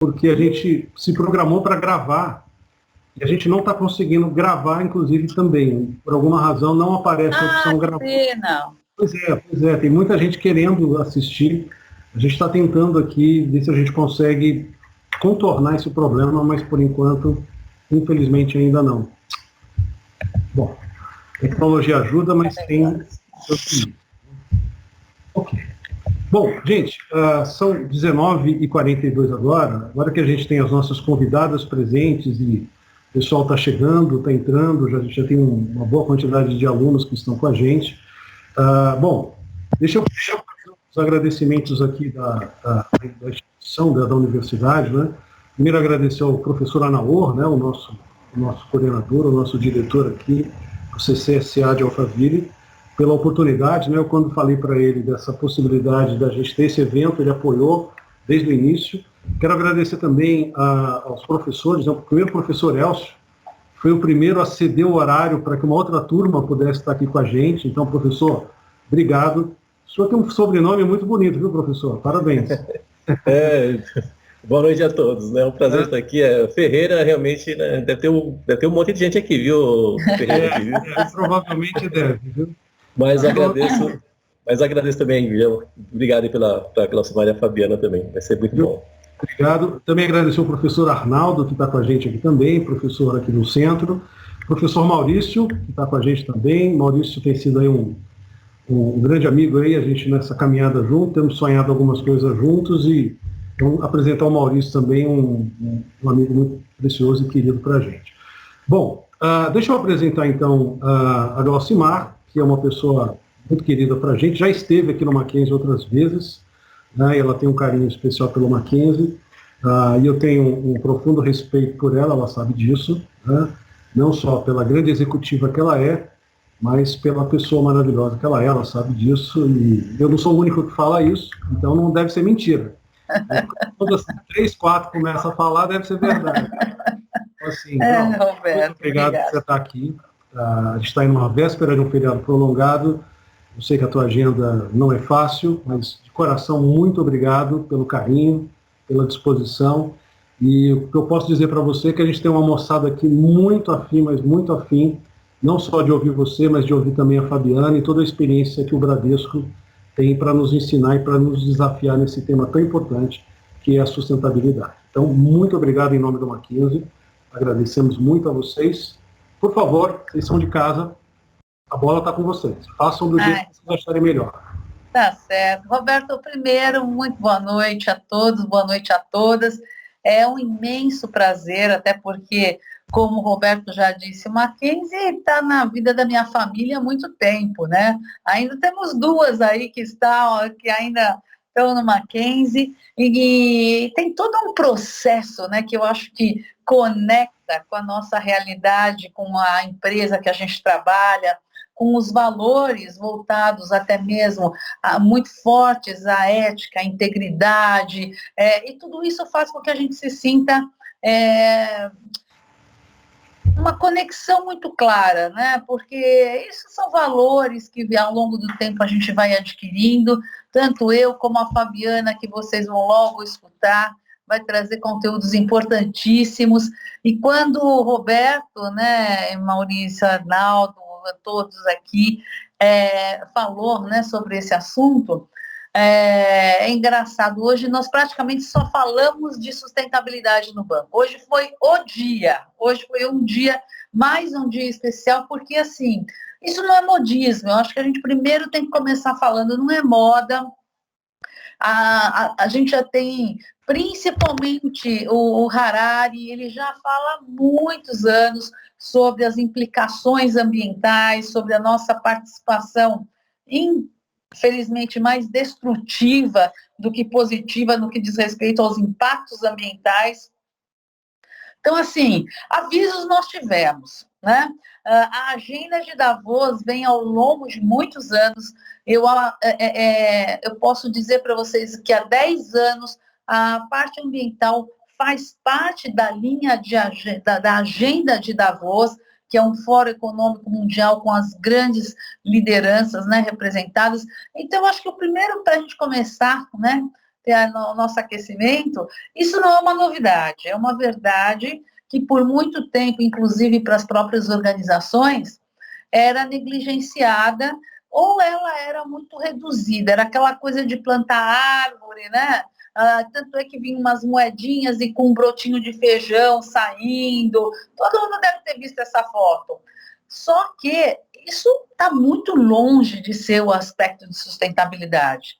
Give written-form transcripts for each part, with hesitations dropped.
porque a gente se programou para gravar e a gente não está conseguindo gravar, inclusive, também. Por alguma razão, não aparece a opção gravar. Não. Pois é, tem muita gente querendo assistir. A gente está tentando aqui ver se a gente consegue contornar esse problema, mas por enquanto, infelizmente, ainda não. Bom, a tecnologia ajuda, mas tem... Ok. Bom, gente, são 19h42 agora que a gente tem as nossas convidadas presentes e o pessoal está chegando, está entrando, já tem uma boa quantidade de alunos que estão com a gente. Bom, deixa eu fazer os agradecimentos aqui da instituição, da universidade, né? Primeiro agradecer ao professor Anaor, né, o nosso coordenador, o nosso diretor aqui, do CCSA de Alphaville, pela oportunidade, né? Eu, quando falei para ele dessa possibilidade da gente ter esse evento, ele apoiou desde o início. Quero agradecer também aos professores, né? O primeiro professor Elcio foi o primeiro a ceder o horário para que uma outra turma pudesse estar aqui com a gente. Então, professor, obrigado. O senhor tem um sobrenome muito bonito, viu, professor? Parabéns. Boa noite a todos, né? É um prazer estar aqui. Ferreira, realmente, né? deve ter um monte de gente aqui, viu, Ferreira? Aqui, viu? Provavelmente deve, viu? Mas agradeço também, viu? Obrigado aí pela Silvânia Fabiana também, vai ser muito bom. Obrigado. Também agradecer ao professor Arnaldo, que está com a gente aqui também, professor aqui no centro. Professor Maurício, que está com a gente também. Maurício tem sido aí um grande amigo aí, a gente nessa caminhada junto, temos sonhado algumas coisas juntos e vamos apresentar o Maurício também, um amigo muito precioso e querido para a gente. Bom, deixa eu apresentar então a Glaucimar, que é uma pessoa muito querida para a gente, já esteve aqui no Mackenzie outras vezes, né, ela tem um carinho especial pelo Mackenzie, e eu tenho um profundo respeito por ela sabe disso, né, não só pela grande executiva que ela é, mas pela pessoa maravilhosa que ela sabe disso, e eu não sou o único que fala isso, então não deve ser mentira. Quando assim, 3, 4 começam a falar, deve ser verdade. Então, assim, Roberto, muito obrigado por você estar aqui. A gente está em uma véspera de um feriado prolongado. Eu sei que a tua agenda não é fácil, mas de coração, muito obrigado pelo carinho, pela disposição. E o que eu posso dizer para você é que a gente tem uma moçada aqui muito afim, mas muito afim, não só de ouvir você, mas de ouvir também a Fabiana e toda a experiência que o Bradesco tem para nos ensinar e para nos desafiar nesse tema tão importante, que é a sustentabilidade. Então, muito obrigado em nome do Mackenzie. Agradecemos muito a vocês. Por favor, vocês são de casa, a bola está com vocês. Façam do jeito que vocês acharem melhor. Tá certo. Roberto, primeiro, muito boa noite a todos, boa noite a todas. É um imenso prazer, até porque, como o Roberto já disse, o Mackenzie está na vida da minha família há muito tempo, né? Ainda temos duas aí que ainda estão no Mackenzie, e tem todo um processo, né, que eu acho que conecta com a nossa realidade, com a empresa que a gente trabalha, com os valores voltados até mesmo muito fortes à ética, à integridade, e tudo isso faz com que a gente se sinta uma conexão muito clara, né? Porque esses são valores que ao longo do tempo a gente vai adquirindo, tanto eu como a Fabiana, que vocês vão logo escutar, vai trazer conteúdos importantíssimos, e quando o Roberto, né, Maurício, Arnaldo, todos aqui, falou, né, sobre esse assunto, é engraçado, hoje nós praticamente só falamos de sustentabilidade no banco. Hoje foi mais um dia especial, porque assim, isso não é modismo, eu acho que a gente primeiro tem que começar falando, não é moda, a gente já tem, principalmente o Harari, ele já fala há muitos anos sobre as implicações ambientais, sobre a nossa participação, infelizmente, mais destrutiva do que positiva no que diz respeito aos impactos ambientais. Então, assim, avisos nós tivemos, né? A agenda de Davos vem ao longo de muitos anos. Eu posso dizer para vocês que há 10 anos a parte ambiental faz parte da linha da agenda de Davos, que é um fórum econômico mundial com as grandes lideranças, né, representadas. Então, acho que o primeiro para a gente começar, né, ter o nosso aquecimento, isso não é uma novidade, é uma verdade que por muito tempo, inclusive para as próprias organizações, era negligenciada ou ela era muito reduzida, era aquela coisa de plantar árvore, né? Tanto é que vinham umas moedinhas e com um brotinho de feijão saindo, todo mundo deve ter visto essa foto. Só que isso está muito longe de ser o aspecto de sustentabilidade.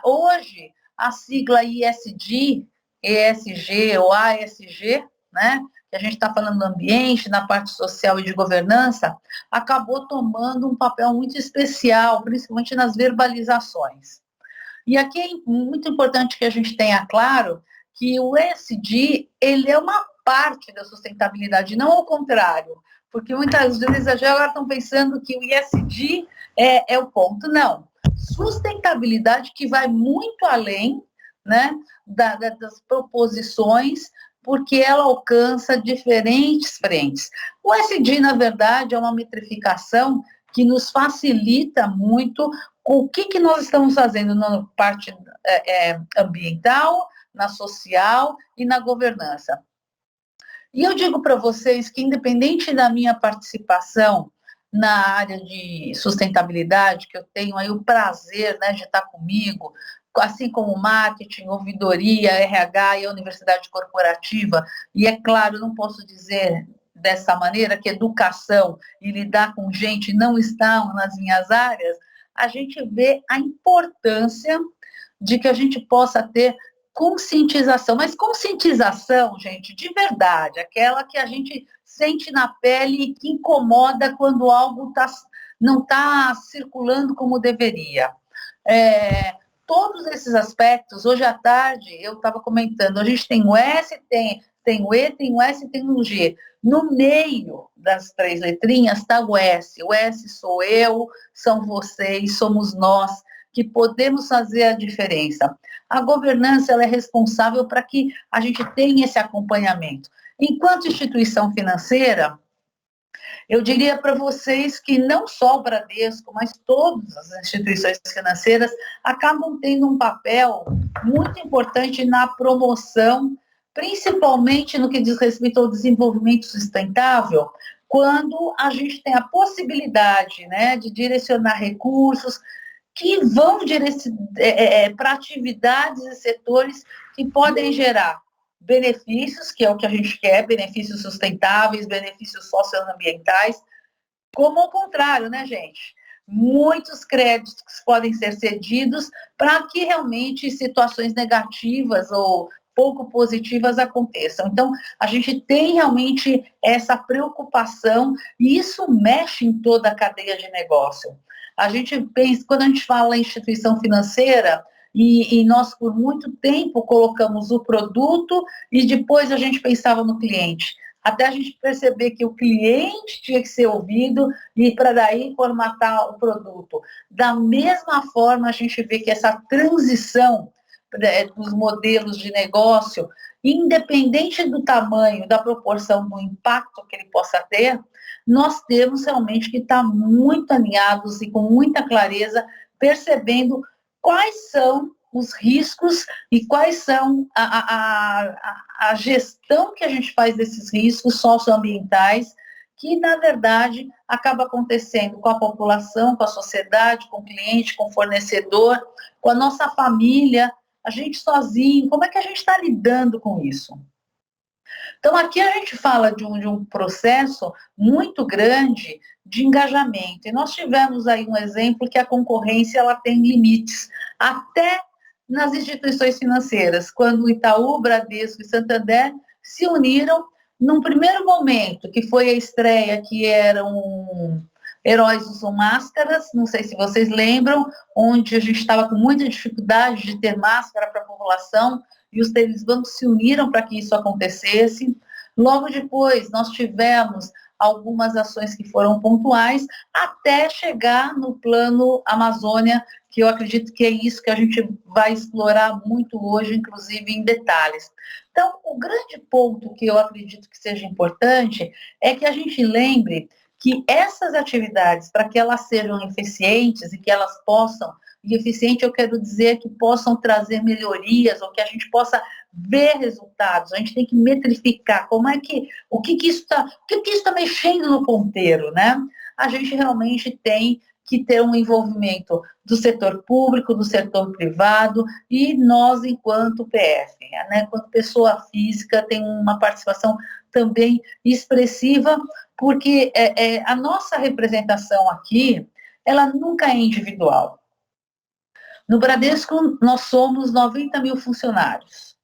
Hoje, a sigla ISD, ESG ou ASG, né, que a gente está falando do ambiente, na parte social e de governança, acabou tomando um papel muito especial, principalmente nas verbalizações. E aqui é muito importante que a gente tenha claro que o ESG, ele é uma parte da sustentabilidade, não ao contrário, porque muitas vezes agora estão pensando que o ESG é o ponto. Não. Sustentabilidade que vai muito além, né, das proposições, porque ela alcança diferentes frentes. O ESG, na verdade, é uma metrificação que nos facilita muito o que nós estamos fazendo na parte ambiental, na social e na governança. E eu digo para vocês que, independente da minha participação na área de sustentabilidade, que eu tenho aí o prazer, né, de estar comigo, assim como marketing, ouvidoria, RH e a universidade corporativa, e é claro, não posso dizer dessa maneira que educação e lidar com gente não estão nas minhas áreas, a gente vê a importância de que a gente possa ter conscientização, mas conscientização, gente, de verdade, aquela que a gente sente na pele e que incomoda quando algo não está circulando como deveria. Todos esses aspectos, hoje à tarde, eu estava comentando, a gente tem o S, tem o E, tem o S e tem o G. No meio das 3 letrinhas está o S. O S sou eu, são vocês, somos nós, que podemos fazer a diferença. A governança ela é responsável para que a gente tenha esse acompanhamento. Enquanto instituição financeira, eu diria para vocês que não só o Bradesco, mas todas as instituições financeiras acabam tendo um papel muito importante na promoção, principalmente no que diz respeito ao desenvolvimento sustentável, quando a gente tem a possibilidade, né, de direcionar recursos que vão para atividades e setores que podem gerar benefícios, que é o que a gente quer, benefícios sustentáveis, benefícios socioambientais, como ao contrário, né, gente? Muitos créditos podem ser cedidos para que realmente situações negativas ou pouco positivas aconteçam. Então, a gente tem realmente essa preocupação e isso mexe em toda a cadeia de negócio. A gente pensa, quando a gente fala em instituição financeira, e nós, por muito tempo, colocamos o produto e depois a gente pensava no cliente. Até a gente perceber que o cliente tinha que ser ouvido e para daí formatar o produto. Da mesma forma, a gente vê que essa transição dos modelos de negócio, independente do tamanho, da proporção, do impacto que ele possa ter, nós temos realmente que estar muito alinhados e com muita clareza, percebendo quais são os riscos e quais são a gestão que a gente faz desses riscos socioambientais, que, na verdade, acaba acontecendo com a população, com a sociedade, com o cliente, com o fornecedor, com a nossa família, a gente sozinho. Como é que a gente está lidando com isso? Então, aqui a gente fala de um processo muito grande de engajamento. E nós tivemos aí um exemplo que a concorrência ela tem limites, até nas instituições financeiras, quando o Itaú, Bradesco e Santander se uniram num primeiro momento, que foi a estreia, que eram Heróis Usam Máscaras, não sei se vocês lembram, onde a gente estava com muita dificuldade de ter máscara para a população, e os três bancos se uniram para que isso acontecesse. Logo depois, nós tivemos algumas ações que foram pontuais, até chegar no plano Amazônia, que eu acredito que é isso que a gente vai explorar muito hoje, inclusive em detalhes. Então, o grande ponto que eu acredito que seja importante é que a gente lembre que essas atividades, para que elas sejam eficientes e que elas possam e eficiente eu quero dizer que possam trazer melhorias, ou que a gente possa ver resultados. A gente tem que metrificar como é que, o que isso está mexendo no ponteiro, né? A gente realmente tem que ter um envolvimento do setor público, do setor privado, e nós, enquanto PF, né, enquanto pessoa física, tem uma participação também expressiva, porque a nossa representação aqui, ela nunca é individual. No Bradesco, nós somos 90 mil funcionários.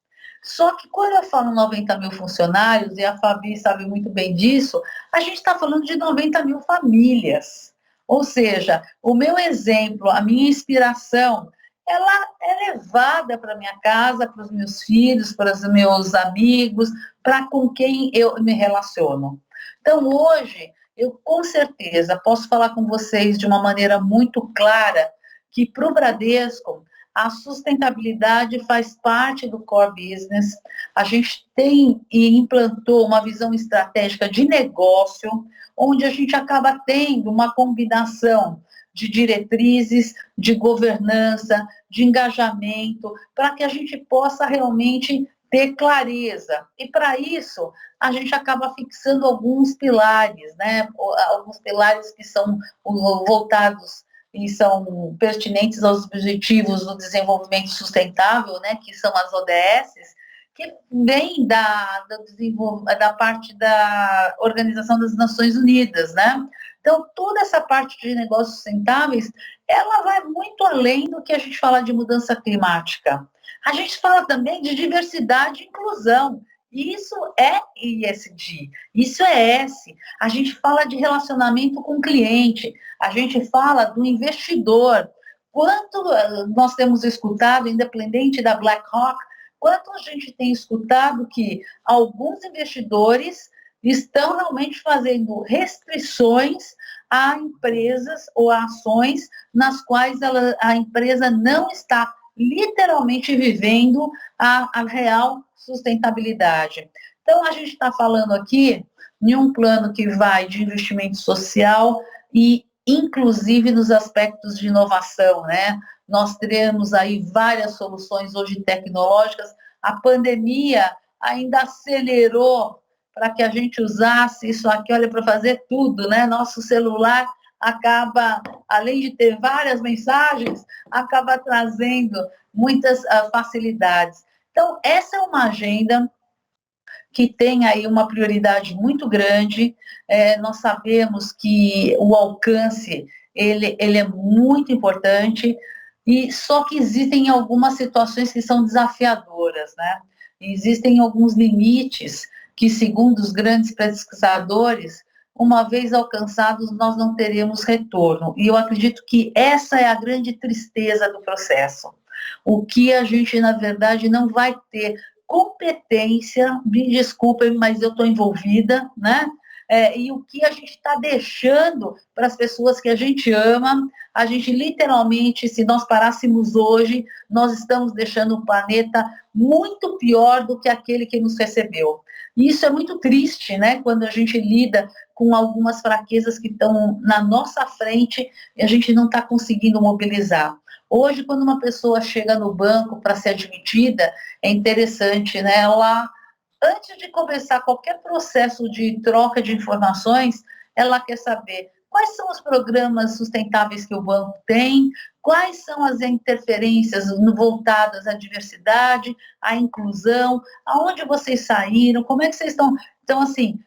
Só que quando eu falo 90 mil funcionários, e a Fabi sabe muito bem disso, a gente está falando de 90 mil famílias. Ou seja, o meu exemplo, a minha inspiração, ela é levada para minha casa, para os meus filhos, para os meus amigos, para com quem eu me relaciono. Então, hoje, eu com certeza posso falar com vocês de uma maneira muito clara que para o Bradesco, a sustentabilidade faz parte do core business. A gente tem e implantou uma visão estratégica de negócio, onde a gente acaba tendo uma combinação de diretrizes, de governança, de engajamento, para que a gente possa realmente ter clareza. E para isso, a gente acaba fixando alguns pilares, né? Alguns pilares que são voltados e são pertinentes aos objetivos do desenvolvimento sustentável, né, que são as ODSs, que vem da parte da Organização das Nações Unidas, né? Então, toda essa parte de negócios sustentáveis, ela vai muito além do que a gente fala de mudança climática. A gente fala também de diversidade e inclusão. Isso é ESG, isso é S. A gente fala de relacionamento com o cliente, a gente fala do investidor. Quanto nós temos escutado, independente da BlackRock, quanto a gente tem escutado que alguns investidores estão realmente fazendo restrições a empresas ou a ações nas quais a empresa não está literalmente vivendo a real sustentabilidade. Então, a gente está falando aqui de um plano que vai de investimento social e, inclusive, nos aspectos de inovação, né? Nós teremos aí várias soluções hoje tecnológicas. A pandemia ainda acelerou para que a gente usasse isso aqui, olha, para fazer tudo, né? Nosso celular acaba, além de ter várias mensagens, acaba trazendo muitas facilidades. Então, essa é uma agenda que tem aí uma prioridade muito grande. Nós sabemos que o alcance, ele é muito importante, e só que existem algumas situações que são desafiadoras, né? Existem alguns limites que, segundo os grandes pesquisadores, uma vez alcançados, nós não teremos retorno. E eu acredito que essa é a grande tristeza do processo. O que a gente, na verdade, não vai ter competência, me desculpem, mas eu estou envolvida, né? E o que a gente está deixando para as pessoas que a gente ama, a gente literalmente, se nós parássemos hoje, nós estamos deixando um planeta muito pior do que aquele que nos recebeu. E isso é muito triste, né? Quando a gente lida com algumas fraquezas que estão na nossa frente e a gente não está conseguindo mobilizar. Hoje, quando uma pessoa chega no banco para ser admitida, é interessante, né? Ela, antes de começar qualquer processo de troca de informações, ela quer saber quais são os programas sustentáveis que o banco tem, quais são as interferências voltadas à diversidade, à inclusão, aonde vocês saíram, como é que vocês estão. Então, assim,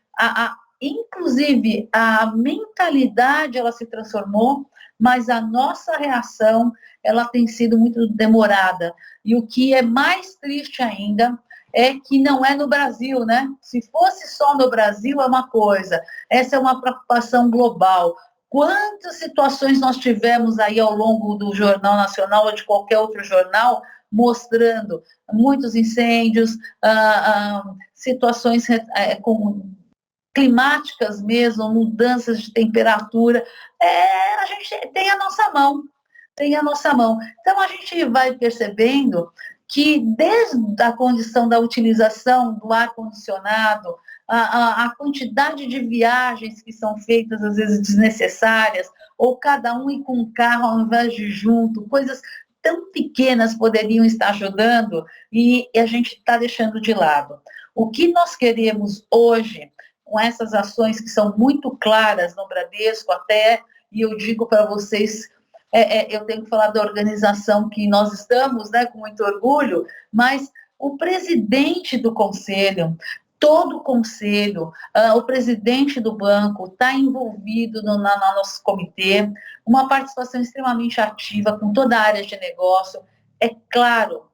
inclusive, a mentalidade, ela se transformou, mas a nossa reação, ela tem sido muito demorada. E o que é mais triste ainda é que não é no Brasil, né? Se fosse só no Brasil, é uma coisa. Essa é uma preocupação global. Quantas situações nós tivemos aí ao longo do Jornal Nacional ou de qualquer outro jornal, mostrando muitos incêndios, situações climáticas mesmo, mudanças de temperatura. A gente tem a nossa mão. Então, a gente vai percebendo que desde a condição da utilização do ar-condicionado, a quantidade de viagens que são feitas, às vezes desnecessárias, ou cada um ir com um carro ao invés de junto, coisas tão pequenas poderiam estar ajudando e a gente está deixando de lado. O que nós queremos hoje, com essas ações que são muito claras no Bradesco até, e eu digo para vocês, eu tenho que falar da organização que nós estamos, né, com muito orgulho, mas o presidente do conselho, todo o conselho, o presidente do banco está envolvido no nosso comitê, uma participação extremamente ativa com toda a área de negócio. É claro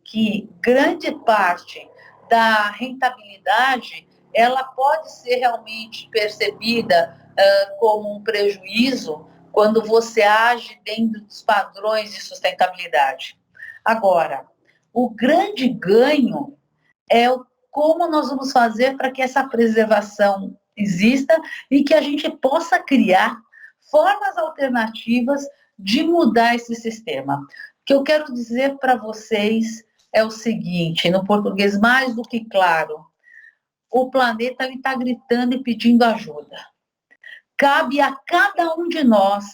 que grande parte da rentabilidade ela pode ser realmente percebida como um prejuízo quando você age dentro dos padrões de sustentabilidade. Agora, o grande ganho é como nós vamos fazer para que essa preservação exista e que a gente possa criar formas alternativas de mudar esse sistema. O que eu quero dizer para vocês é o seguinte, no português mais do que claro, o planeta está gritando e pedindo ajuda. Cabe a cada um de nós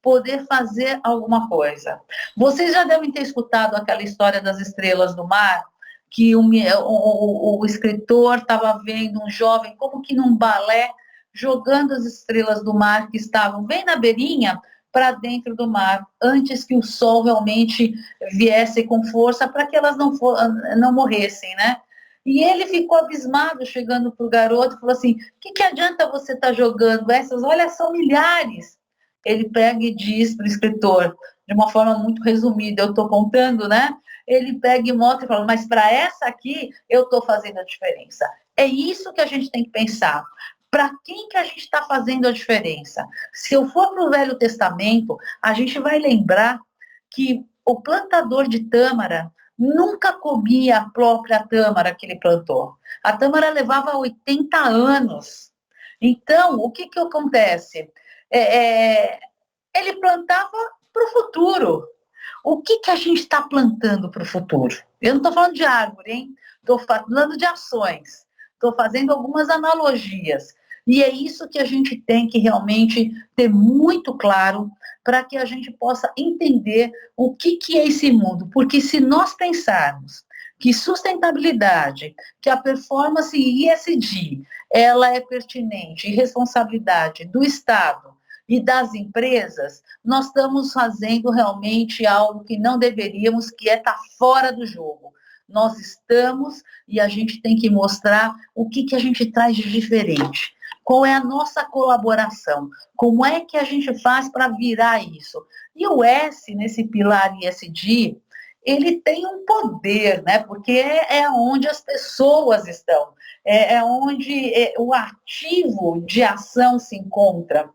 poder fazer alguma coisa. Vocês já devem ter escutado aquela história das estrelas do mar, que o escritor estava vendo um jovem, como que num balé, jogando as estrelas do mar que estavam bem na beirinha para dentro do mar, antes que o sol realmente viesse com força para que elas não morressem, né? E ele ficou abismado, chegando para o garoto, e falou assim, o que adianta você estar jogando essas? Olha, são milhares. Ele pega e diz para o escritor, de uma forma muito resumida, eu estou contando, né? Ele pega e mostra e fala, mas para essa aqui, eu estou fazendo a diferença. É isso que a gente tem que pensar. Para quem que a gente está fazendo a diferença? Se eu for para o Velho Testamento, a gente vai lembrar que o plantador de tâmara nunca comia a própria tâmara que ele plantou. A tâmara levava 80 anos. Então, o que acontece? Ele plantava para o futuro. O que a gente está plantando para o futuro? Eu não estou falando de árvore, hein? Estou falando de ações. Estou fazendo algumas analogias. E é isso que a gente tem que realmente ter muito claro para que a gente possa entender o que é esse mundo. Porque se nós pensarmos que sustentabilidade, que a performance ESG, ela é pertinente e responsabilidade do Estado e das empresas, nós estamos fazendo realmente algo que não deveríamos, que é estar fora do jogo. Nós estamos e a gente tem que mostrar o que a gente traz de diferente. Qual é a nossa colaboração? Como é que a gente faz para virar isso? E o S, nesse pilar ESG, ele tem um poder, né? Porque é onde as pessoas estão, é onde o ativo de ação se encontra.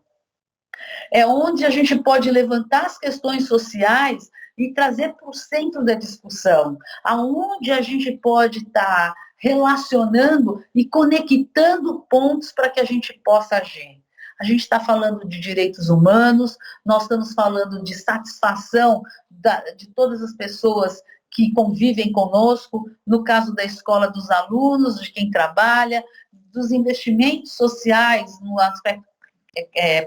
É onde a gente pode levantar as questões sociais e trazer para o centro da discussão, aonde a gente pode estar relacionando e conectando pontos para que a gente possa agir. A gente está falando de direitos humanos, nós estamos falando de satisfação de todas as pessoas que convivem conosco, no caso da escola, dos alunos, de quem trabalha, dos investimentos sociais no aspecto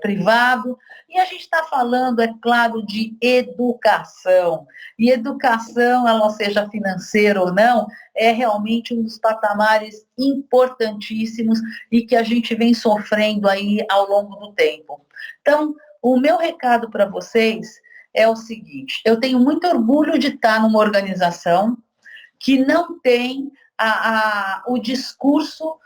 privado, e a gente está falando, é claro, de educação. E educação, ela seja financeira ou não, é realmente um dos patamares importantíssimos e que a gente vem sofrendo aí ao longo do tempo. Então, o meu recado para vocês é o seguinte, eu tenho muito orgulho de estar numa organização que não tem o discurso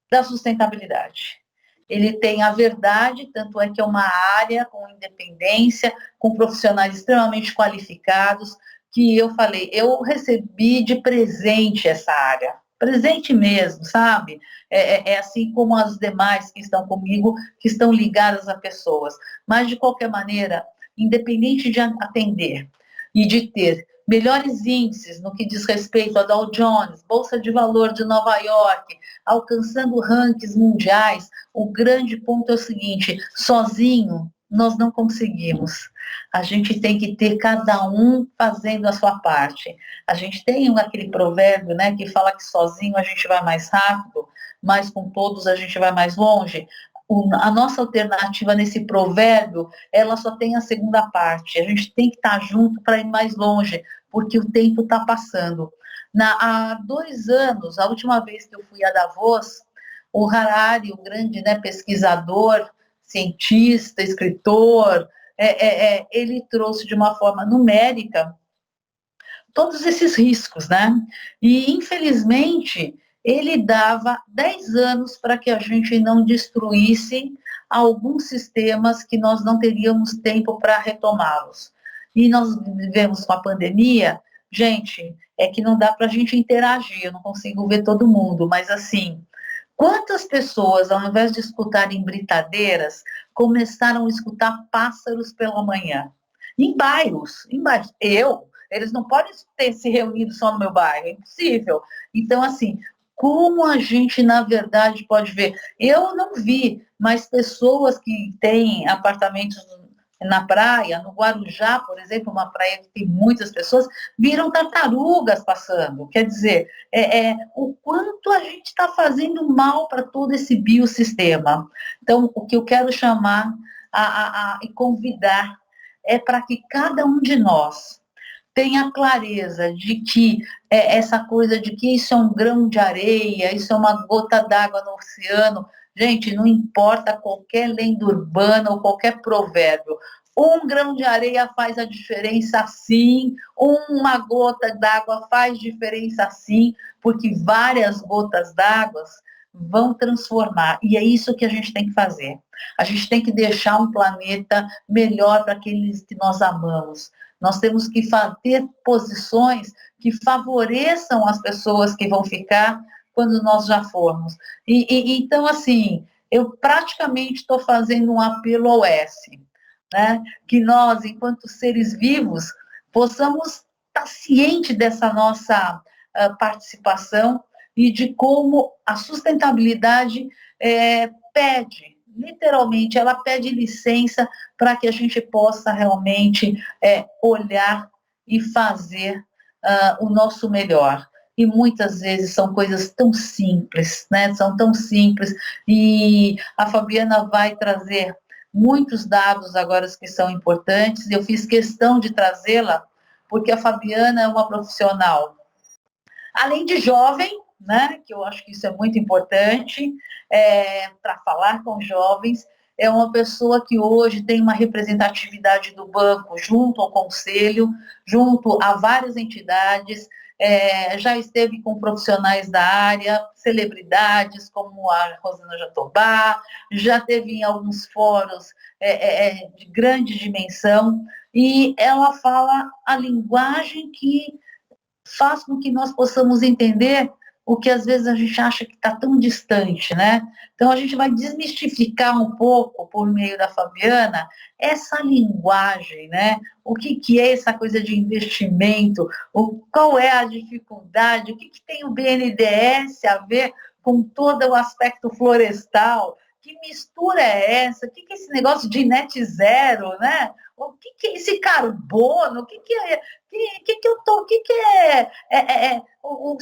da sustentabilidade. Ele tem a verdade, tanto é que é uma área com independência, com profissionais extremamente qualificados, que eu falei, eu recebi de presente essa área, presente mesmo, sabe? É assim como as demais que estão comigo, que estão ligadas a pessoas. Mas, de qualquer maneira, independente de atender e de ter melhores índices no que diz respeito a Dow Jones, Bolsa de Valor de Nova York, alcançando rankings mundiais, o grande ponto é o seguinte, sozinho nós não conseguimos. A gente tem que ter cada um fazendo a sua parte. A gente tem aquele provérbio, né, que fala que sozinho a gente vai mais rápido, mas com todos a gente vai mais longe. A nossa alternativa nesse provérbio, ela só tem a segunda parte. A gente tem que estar junto para ir mais longe, porque o tempo está passando. Há 2 anos, a última vez que eu fui a Davos, o Harari, o grande, né, pesquisador, cientista, escritor, ele trouxe de uma forma numérica todos esses riscos, né? E, infelizmente, ele dava 10 anos para que a gente não destruísse alguns sistemas que nós não teríamos tempo para retomá-los. E nós vivemos com a pandemia, gente, é que não dá para a gente interagir, eu não consigo ver todo mundo, mas assim, quantas pessoas, ao invés de escutarem britadeiras, começaram a escutar pássaros pela manhã? Em bairros. Eles não podem ter se reunido só no meu bairro, é impossível. Então, assim, como a gente, na verdade, pode ver? Eu não vi, mas pessoas que têm apartamentos na praia, no Guarujá, por exemplo, uma praia que tem muitas pessoas, viram tartarugas passando. Quer dizer, o quanto a gente está fazendo mal para todo esse biossistema. Então, o que eu quero chamar e convidar é para que cada um de nós tenha clareza de que essa coisa de que isso é um grão de areia, isso é uma gota d'água no oceano. Gente, não importa qualquer lenda urbana ou qualquer provérbio. Um grão de areia faz a diferença sim, uma gota d'água faz diferença sim, porque várias gotas d'água vão transformar. E é isso que a gente tem que fazer. A gente tem que deixar um planeta melhor para aqueles que nós amamos. Nós temos que ter posições que favoreçam as pessoas que vão ficar quando nós já formos. Então, assim, eu praticamente estou fazendo um apelo ao S, né? Que nós, enquanto seres vivos, possamos estar cientes dessa nossa participação e de como a sustentabilidade pede, literalmente, ela pede licença para que a gente possa realmente olhar e fazer o nosso melhor. E muitas vezes são coisas tão simples, né? São tão simples. E a Fabiana vai trazer muitos dados agora que são importantes. Eu fiz questão de trazê-la, porque a Fabiana é uma profissional, além de jovem, né? Que eu acho que isso é muito importante, para falar com jovens. É uma pessoa que hoje tem uma representatividade do banco junto ao conselho, junto a várias entidades, já esteve com profissionais da área, celebridades como a Rosana Jatobá, já teve em alguns fóruns de grande dimensão, e ela fala a linguagem que faz com que nós possamos entender o que às vezes a gente acha que está tão distante, né? Então a gente vai desmistificar um pouco, por meio da Fabiana, essa linguagem, né? O que é essa coisa de investimento, qual é a dificuldade, o que tem o BNDES a ver com todo o aspecto florestal, que mistura é essa, o que é esse negócio de net zero, né? O que é esse carbono, o que é o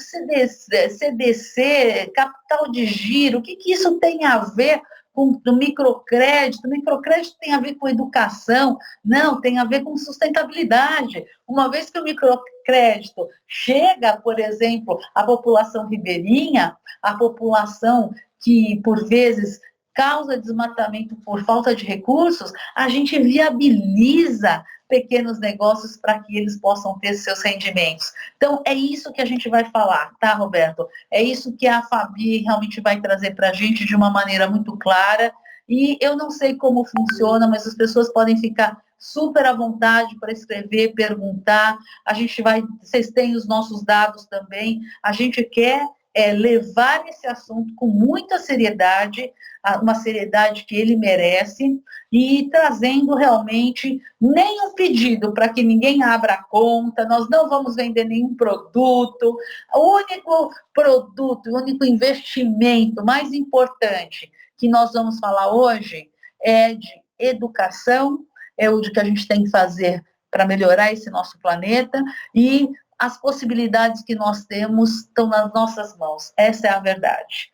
CDC, capital de giro, o que isso tem a ver com o microcrédito? O microcrédito tem a ver com educação? Não, tem a ver com sustentabilidade. Uma vez que o microcrédito chega, por exemplo, à população ribeirinha, a população que, por vezes, causa desmatamento por falta de recursos, a gente viabiliza pequenos negócios para que eles possam ter seus rendimentos. Então, é isso que a gente vai falar, tá, Roberto? É isso que a Fabi realmente vai trazer para a gente de uma maneira muito clara. E eu não sei como funciona, mas as pessoas podem ficar super à vontade para escrever, perguntar. Vocês têm os nossos dados também. A gente quer levar esse assunto com muita seriedade, uma seriedade que ele merece, e trazendo realmente nenhum pedido para que ninguém abra a conta, nós não vamos vender nenhum produto. O único produto, o único investimento mais importante que nós vamos falar hoje é de educação, é o que a gente tem que fazer para melhorar esse nosso planeta, e as possibilidades que nós temos estão nas nossas mãos. Essa é a verdade.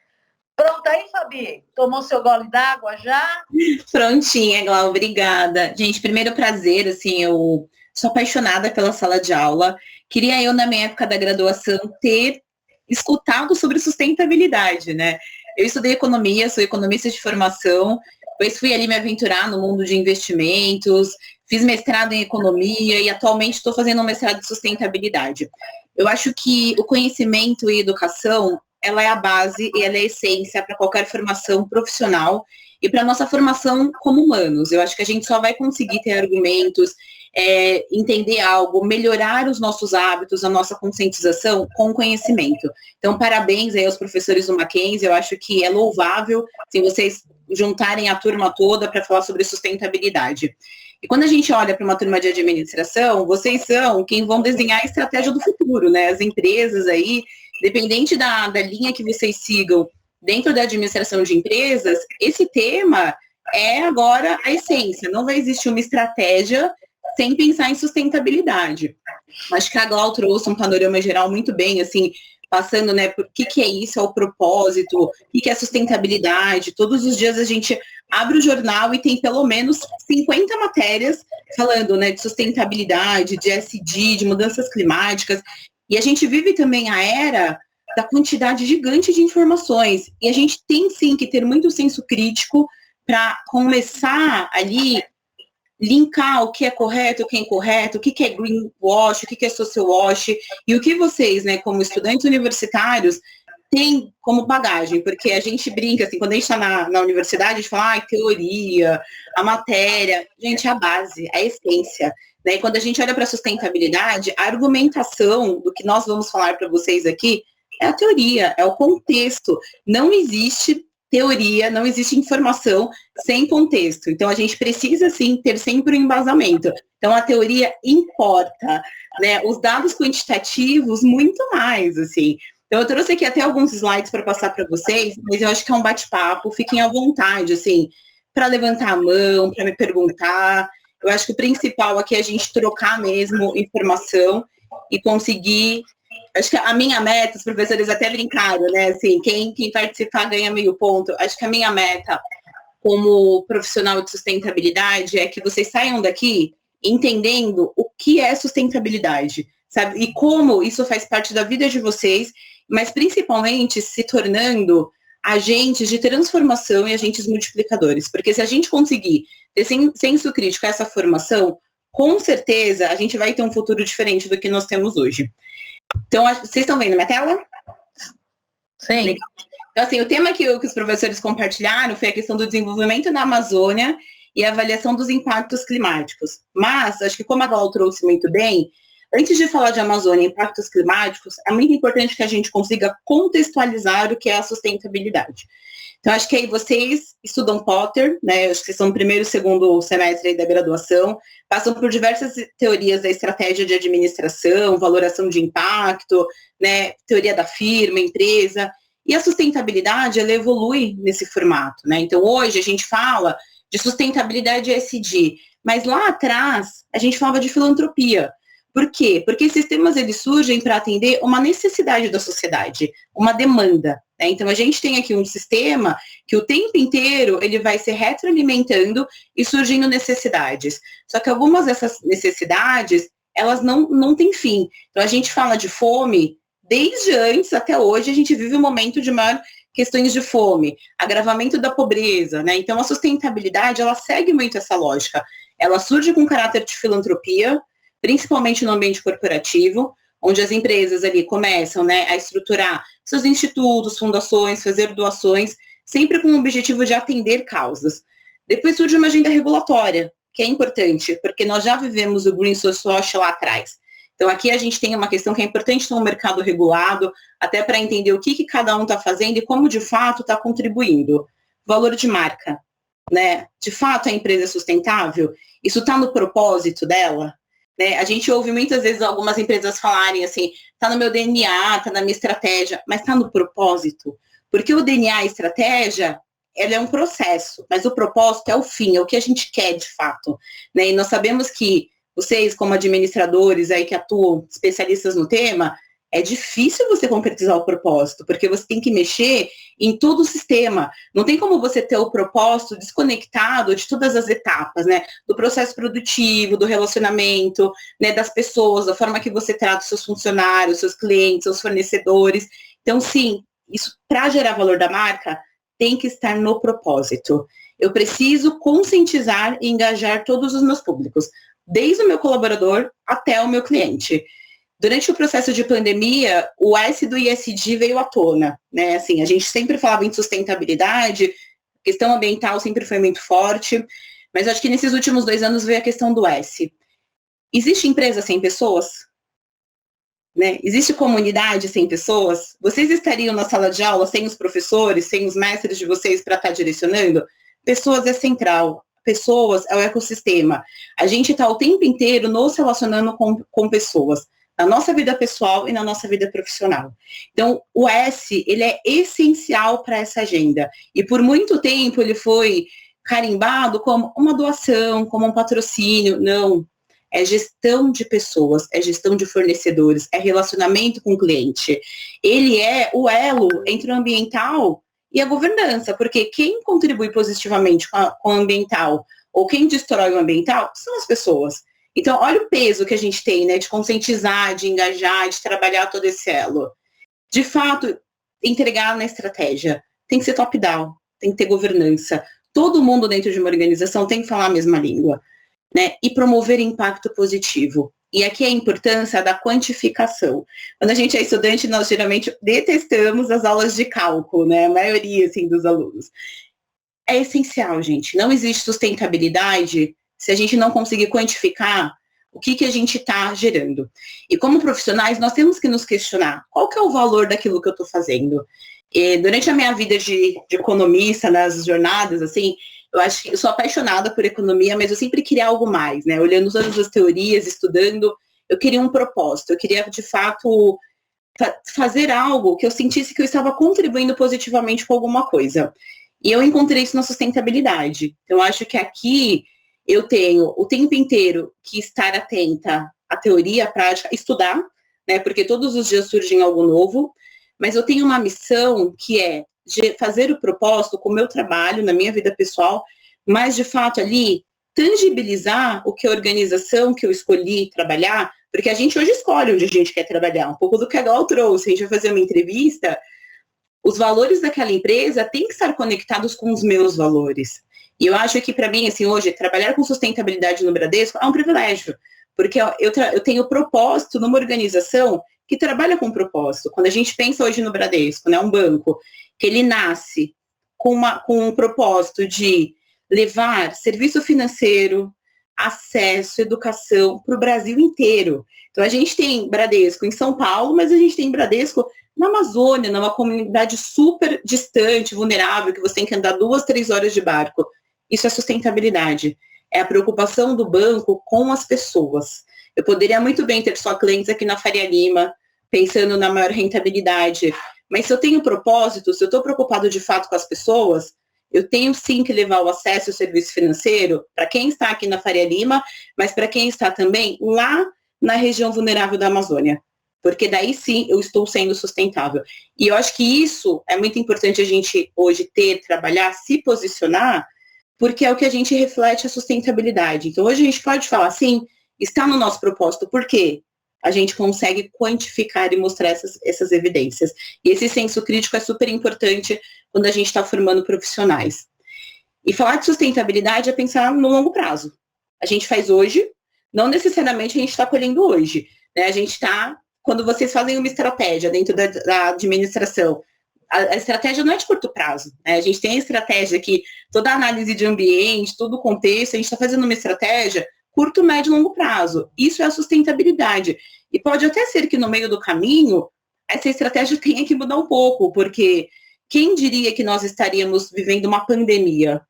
Pronta aí, Fabi? Tomou seu gole d'água já? Prontinha, Glau, obrigada. Gente, primeiro prazer, assim, eu sou apaixonada pela sala de aula. Queria eu, na minha época da graduação, ter escutado sobre sustentabilidade, né? Eu estudei economia, sou economista de formação, depois fui ali me aventurar no mundo de investimentos, fiz mestrado em economia e atualmente estou fazendo um mestrado de sustentabilidade. Eu acho que o conhecimento e educação, ela é a base e ela é a essência para qualquer formação profissional e para a nossa formação como humanos. Eu acho que a gente só vai conseguir ter argumentos, entender algo, melhorar os nossos hábitos, a nossa conscientização com conhecimento. Então, parabéns aí aos professores do Mackenzie, eu acho que é louvável se vocês juntarem a turma toda para falar sobre sustentabilidade. E quando a gente olha para uma turma de administração, vocês são quem vão desenhar a estratégia do futuro, né? As empresas aí, dependente da linha que vocês sigam dentro da administração de empresas, esse tema é agora a essência. Não vai existir uma estratégia sem pensar em sustentabilidade. Acho que a Glau trouxe um panorama geral muito bem, assim, passando, né, por que é isso, é o propósito, o que é sustentabilidade. Todos os dias a gente abre o jornal e tem pelo menos 50 matérias falando, né, de sustentabilidade, de ESG, de mudanças climáticas. E a gente vive também a era da quantidade gigante de informações. E a gente tem, sim, que ter muito senso crítico para começar ali linkar o que é correto, o que é incorreto, o que é greenwash, o que é social wash, e o que vocês, né, como estudantes universitários, têm como bagagem, porque a gente brinca, assim, quando a gente está na universidade, a gente fala, teoria, a matéria, gente, a base, a essência, né, e quando a gente olha para a sustentabilidade, a argumentação do que nós vamos falar para vocês aqui é a teoria, é o contexto, não existe teoria, não existe informação sem contexto. Então, a gente precisa, sim, ter sempre um embasamento. Então, a teoria importa, né? Os dados quantitativos, muito mais, assim. Então, eu trouxe aqui até alguns slides para passar para vocês, mas eu acho que é um bate-papo, fiquem à vontade, assim, para levantar a mão, para me perguntar. Eu acho que o principal aqui é a gente trocar mesmo informação e conseguir. Acho que a minha meta, os professores até brincaram, né? Assim, quem participar ganha meio ponto. Acho que a minha meta, como profissional de sustentabilidade, é que vocês saiam daqui entendendo o que é sustentabilidade, sabe? E como isso faz parte da vida de vocês, mas principalmente se tornando agentes de transformação e agentes multiplicadores. Porque se a gente conseguir ter senso crítico a essa formação, com certeza a gente vai ter um futuro diferente do que nós temos hoje. Então, vocês estão vendo minha tela? Sim. Legal. Então, assim, o tema que os professores compartilharam foi a questão do desenvolvimento na Amazônia e a avaliação dos impactos climáticos. Mas, acho que como a Glau trouxe muito bem, antes de falar de Amazônia e impactos climáticos, é muito importante que a gente consiga contextualizar o que é a sustentabilidade. Então, acho que aí vocês estudam Potter, né? Acho que são o primeiro e segundo semestre aí da graduação, passam por diversas teorias da estratégia de administração, valoração de impacto, né? Teoria da firma, empresa. E a sustentabilidade, ela evolui nesse formato, né? Então, hoje a gente fala de sustentabilidade ESG, mas lá atrás a gente falava de filantropia. Por quê? Porque esses temas eles surgem para atender uma necessidade da sociedade, uma demanda. Né? Então, a gente tem aqui um sistema que o tempo inteiro ele vai se retroalimentando e surgindo necessidades. Só que algumas dessas necessidades, elas não têm fim. Então, a gente fala de fome, desde antes até hoje, a gente vive um momento de maior questões de fome, agravamento da pobreza. Né? Então, a sustentabilidade, ela segue muito essa lógica. Ela surge com caráter de filantropia, principalmente no ambiente corporativo, onde as empresas ali começam, né, a estruturar seus institutos, fundações, fazer doações, sempre com o objetivo de atender causas. Depois surge uma agenda regulatória, que é importante, porque nós já vivemos o Green Social Wash lá atrás. Então, aqui a gente tem uma questão que é importante ter um mercado regulado, até para entender o que cada um está fazendo e como, de fato, está contribuindo. Valor de marca, né? De fato, a empresa é sustentável? Isso está no propósito dela? Né? A gente ouve muitas vezes algumas empresas falarem assim, está no meu DNA, está na minha estratégia, mas está no propósito. Porque o DNA, a estratégia, ela é um processo, mas o propósito é o fim, é o que a gente quer de fato. Né? E nós sabemos que vocês, como administradores aí que atuam, especialistas no tema, é difícil você concretizar o propósito, porque você tem que mexer em todo o sistema. Não tem como você ter o propósito desconectado de todas as etapas, né? Do processo produtivo, do relacionamento, né? Das pessoas, da forma que você trata os seus funcionários, seus clientes, seus fornecedores. Então, sim, isso, para gerar valor da marca, tem que estar no propósito. Eu preciso conscientizar e engajar todos os meus públicos, desde o meu colaborador até o meu cliente. Durante o processo de pandemia, o S do ISD veio à tona, né? Assim, a gente sempre falava em sustentabilidade, questão ambiental sempre foi muito forte, mas acho que nesses últimos 2 anos veio a questão do S. Existe empresa sem pessoas? Né? Existe comunidade sem pessoas? Vocês estariam na sala de aula sem os professores, sem os mestres de vocês para estar direcionando? Pessoas é central. Pessoas é o ecossistema. A gente está o tempo inteiro nos relacionando com pessoas, na nossa vida pessoal e na nossa vida profissional. Então, o S, ele é essencial para essa agenda. E por muito tempo ele foi carimbado como uma doação, como um patrocínio. Não. É gestão de pessoas, é gestão de fornecedores, é relacionamento com o cliente. Ele é o elo entre o ambiental e a governança, porque quem contribui positivamente com o ambiental ou quem destrói o ambiental são as pessoas. Então, olha o peso que a gente tem, né, de conscientizar, de engajar, de trabalhar todo esse elo. De fato, entregar na estratégia. Tem que ser top-down, tem que ter governança. Todo mundo dentro de uma organização tem que falar a mesma língua, né, e promover impacto positivo. E aqui a importância da quantificação. Quando a gente é estudante, nós geralmente detestamos as aulas de cálculo, né, a maioria, assim, dos alunos. É essencial, gente. Não existe sustentabilidade se a gente não conseguir quantificar o que a gente está gerando. E como profissionais, nós temos que nos questionar qual que é o valor daquilo que eu estou fazendo. E durante a minha vida de economista, nas jornadas, assim, eu acho que eu sou apaixonada por economia, mas eu sempre queria algo mais, né? Olhando todas as teorias, estudando, eu queria um propósito, eu queria, de fato, fazer algo que eu sentisse que eu estava contribuindo positivamente com alguma coisa. E eu encontrei isso na sustentabilidade. Então, eu acho que aqui eu tenho o tempo inteiro que estar atenta à teoria, à prática, estudar, né? Porque todos os dias surge algo novo, mas eu tenho uma missão que é de fazer o propósito com o meu trabalho, na minha vida pessoal, mas, de fato, ali, tangibilizar o que a organização que eu escolhi trabalhar, porque a gente hoje escolhe onde a gente quer trabalhar, um pouco do que a Gal trouxe. A gente vai fazer uma entrevista, os valores daquela empresa têm que estar conectados com os meus valores. E eu acho que, para mim, assim, hoje, trabalhar com sustentabilidade no Bradesco é um privilégio, porque eu tenho propósito numa organização que trabalha com propósito. Quando a gente pensa hoje no Bradesco, né, um banco, que ele nasce com um propósito de levar serviço financeiro, acesso, educação para o Brasil inteiro. Então, a gente tem Bradesco em São Paulo, mas a gente tem Bradesco na Amazônia, numa comunidade super distante, vulnerável, que você tem que andar 2, 3 horas de barco. Isso é sustentabilidade. É a preocupação do banco com as pessoas. Eu poderia muito bem ter só clientes aqui na Faria Lima, pensando na maior rentabilidade. Mas se eu tenho propósito, se eu estou preocupado de fato com as pessoas, eu tenho sim que levar o acesso ao serviço financeiro para quem está aqui na Faria Lima, mas para quem está também lá na região vulnerável da Amazônia. Porque daí sim eu estou sendo sustentável. E eu acho que isso é muito importante a gente hoje trabalhar, se posicionar, porque é o que a gente reflete a sustentabilidade. Então hoje a gente pode falar assim, está no nosso propósito. Por quê? A gente consegue quantificar e mostrar essas evidências. E esse senso crítico é super importante quando a gente está formando profissionais. E falar de sustentabilidade é pensar no longo prazo. A gente faz hoje, não necessariamente a gente está colhendo hoje. Né? A gente está, quando vocês fazem uma estratégia dentro da administração, a estratégia não é de curto prazo. Né? A gente tem a estratégia aqui, toda a análise de ambiente, todo o contexto, a gente está fazendo uma estratégia curto, médio e longo prazo. Isso é a sustentabilidade. E pode até ser que no meio do caminho, essa estratégia tenha que mudar um pouco, porque quem diria que nós estaríamos vivendo uma pandemia?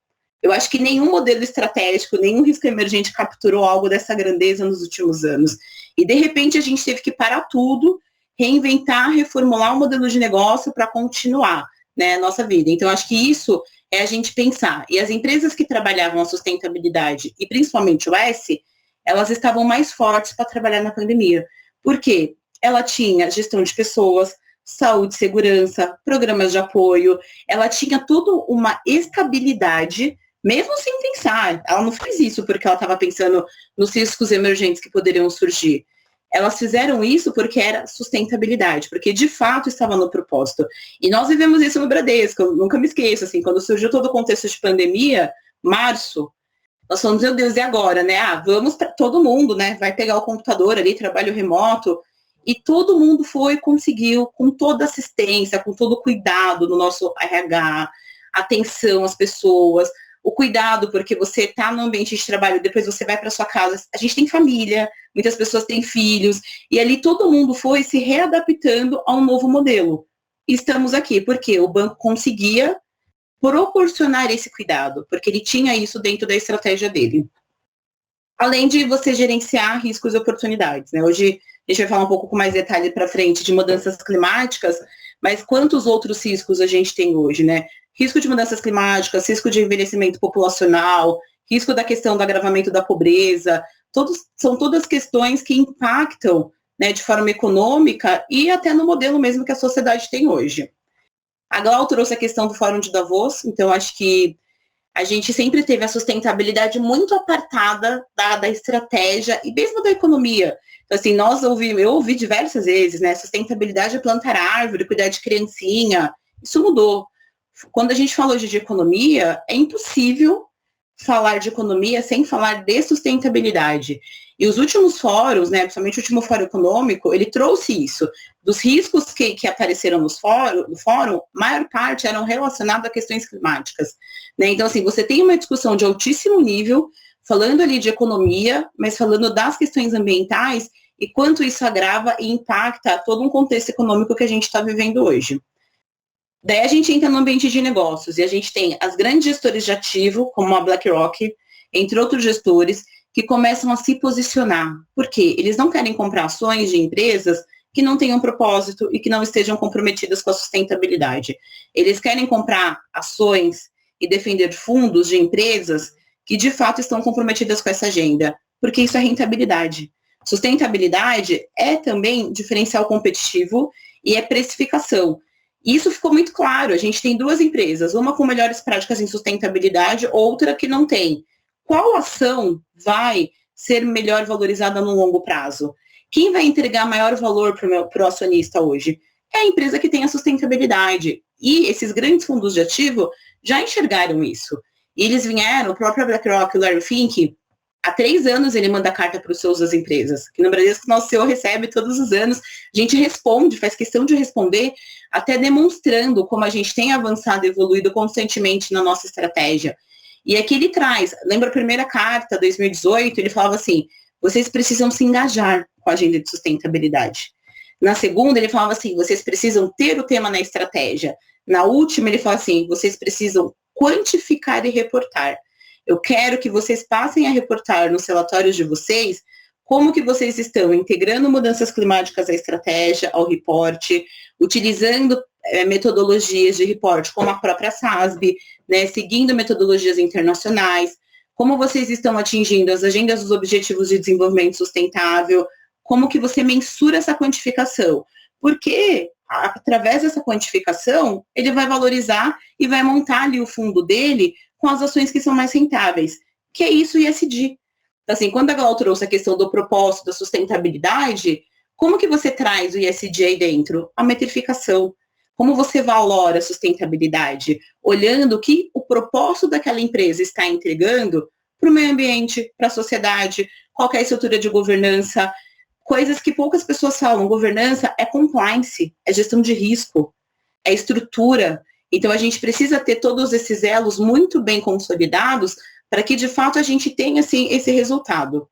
Eu acho que nenhum modelo estratégico, nenhum risco emergente capturou algo dessa grandeza nos últimos anos. E, de repente, a gente teve que parar tudo, reinventar, reformular o modelo de negócio para continuar, né, a nossa vida. Então, acho que isso é a gente pensar. E as empresas que trabalhavam a sustentabilidade, e principalmente o S, elas estavam mais fortes para trabalhar na pandemia. Por quê? ela tinha gestão de pessoas, saúde, segurança, programas de apoio, ela tinha tudo uma estabilidade, mesmo sem pensar. Ela não fez isso porque ela estava pensando nos riscos emergentes que poderiam surgir. Elas fizeram isso porque era sustentabilidade, porque de fato estava no propósito. E nós vivemos isso no Bradesco, eu nunca me esqueço, assim, quando surgiu todo o contexto de pandemia, março, nós falamos, meu Deus, e agora, né? Vamos para todo mundo, né? Vai pegar o computador ali, trabalho remoto, e todo mundo conseguiu, com toda assistência, com todo o cuidado no nosso RH, atenção às pessoas, o cuidado, porque você está no ambiente de trabalho, depois você vai para sua casa, a gente tem família, muitas pessoas têm filhos, e ali todo mundo foi se readaptando a um novo modelo. E estamos aqui, porque o banco conseguia proporcionar esse cuidado, porque ele tinha isso dentro da estratégia dele. Além de você gerenciar riscos e oportunidades, né? Hoje a gente vai falar um pouco com mais detalhe para frente de mudanças climáticas, mas quantos outros riscos a gente tem hoje, né? Risco de mudanças climáticas, risco de envelhecimento populacional, risco da questão do agravamento da pobreza, são todas questões que impactam, né, de forma econômica e até no modelo mesmo que a sociedade tem hoje. A Glau trouxe a questão do Fórum de Davos, então acho que a gente sempre teve a sustentabilidade muito apartada da estratégia e mesmo da economia. Então, assim, eu ouvi diversas vezes, né, sustentabilidade é plantar árvore, cuidar de criancinha, isso mudou. Quando a gente fala hoje de economia, é impossível falar de economia sem falar de sustentabilidade. E os últimos fóruns, né, principalmente o último fórum econômico, ele trouxe isso. Dos riscos que apareceram no fórum, a maior parte eram relacionados a questões climáticas. Né? Então, assim, você tem uma discussão de altíssimo nível, falando ali de economia, mas falando das questões ambientais e quanto isso agrava e impacta todo um contexto econômico que a gente está vivendo hoje. Daí a gente entra no ambiente de negócios e a gente tem as grandes gestores de ativo, como a BlackRock, entre outros gestores, que começam a se posicionar. Por quê? Eles não querem comprar ações de empresas que não tenham propósito e que não estejam comprometidas com a sustentabilidade. Eles querem comprar ações e defender fundos de empresas que de fato estão comprometidas com essa agenda, porque isso é rentabilidade. Sustentabilidade é também diferencial competitivo e é precificação. E isso ficou muito claro. A gente tem duas empresas, uma com melhores práticas em sustentabilidade, outra que não tem. Qual ação vai ser melhor valorizada no longo prazo? Quem vai entregar maior valor para o acionista hoje? É a empresa que tem a sustentabilidade. E esses grandes fundos de ativo já enxergaram isso. E eles vieram, o próprio BlackRock, o Larry Fink, há 3 anos ele manda carta para os seus das empresas. Que no Brasil, o nosso CEO recebe todos os anos. A gente responde, faz questão de responder, até demonstrando como a gente tem avançado e evoluído constantemente na nossa estratégia. E aqui ele traz, lembra a primeira carta, 2018, ele falava assim, vocês precisam se engajar com a agenda de sustentabilidade. Na segunda, ele falava assim, vocês precisam ter o tema na estratégia. Na última, ele fala assim, vocês precisam quantificar e reportar. Eu quero que vocês passem a reportar nos relatórios de vocês como que vocês estão integrando mudanças climáticas à estratégia, ao reporte, utilizando metodologias de reporte como a própria SASB, né, seguindo metodologias internacionais, como vocês estão atingindo as agendas dos Objetivos de Desenvolvimento Sustentável, como que você mensura essa quantificação. Porque, através dessa quantificação, ele vai valorizar e vai montar ali o fundo dele com as ações que são mais rentáveis, que é isso o ISD. Então, assim, quando a Glau trouxe a questão do propósito, da sustentabilidade, como que você traz o ISD aí dentro? A metrificação. Como você valora a sustentabilidade? Olhando o que o propósito daquela empresa está entregando para o meio ambiente, para a sociedade, qual é a estrutura de governança, coisas que poucas pessoas falam. Governança é compliance, é gestão de risco, é estrutura. Então, a gente precisa ter todos esses elos muito bem consolidados para que, de fato, a gente tenha, assim, esse resultado.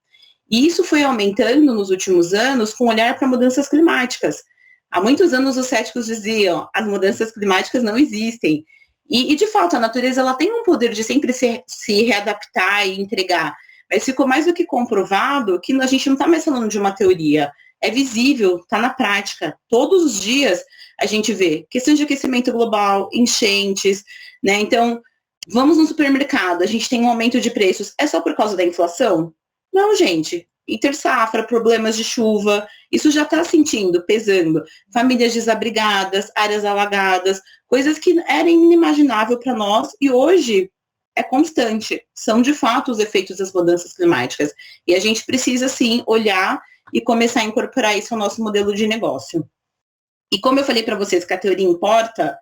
E isso foi aumentando nos últimos anos com olhar para mudanças climáticas. Há muitos anos os céticos diziam, as mudanças climáticas não existem. E de fato, a natureza ela tem um poder de sempre se readaptar e entregar. Mas ficou mais do que comprovado que a gente não está mais falando de uma teoria. É visível, está na prática. Todos os dias a gente vê questões de aquecimento global, enchentes, né? Então, vamos no supermercado, a gente tem um aumento de preços. É só por causa da inflação? Não, gente. intersafra, problemas de chuva, isso já está sentindo, pesando. Famílias desabrigadas, áreas alagadas, coisas que eram inimaginável para nós e hoje é constante. São, de fato, os efeitos das mudanças climáticas. E a gente precisa, sim, olhar e começar a incorporar isso ao nosso modelo de negócio. E como eu falei para vocês que a teoria importa,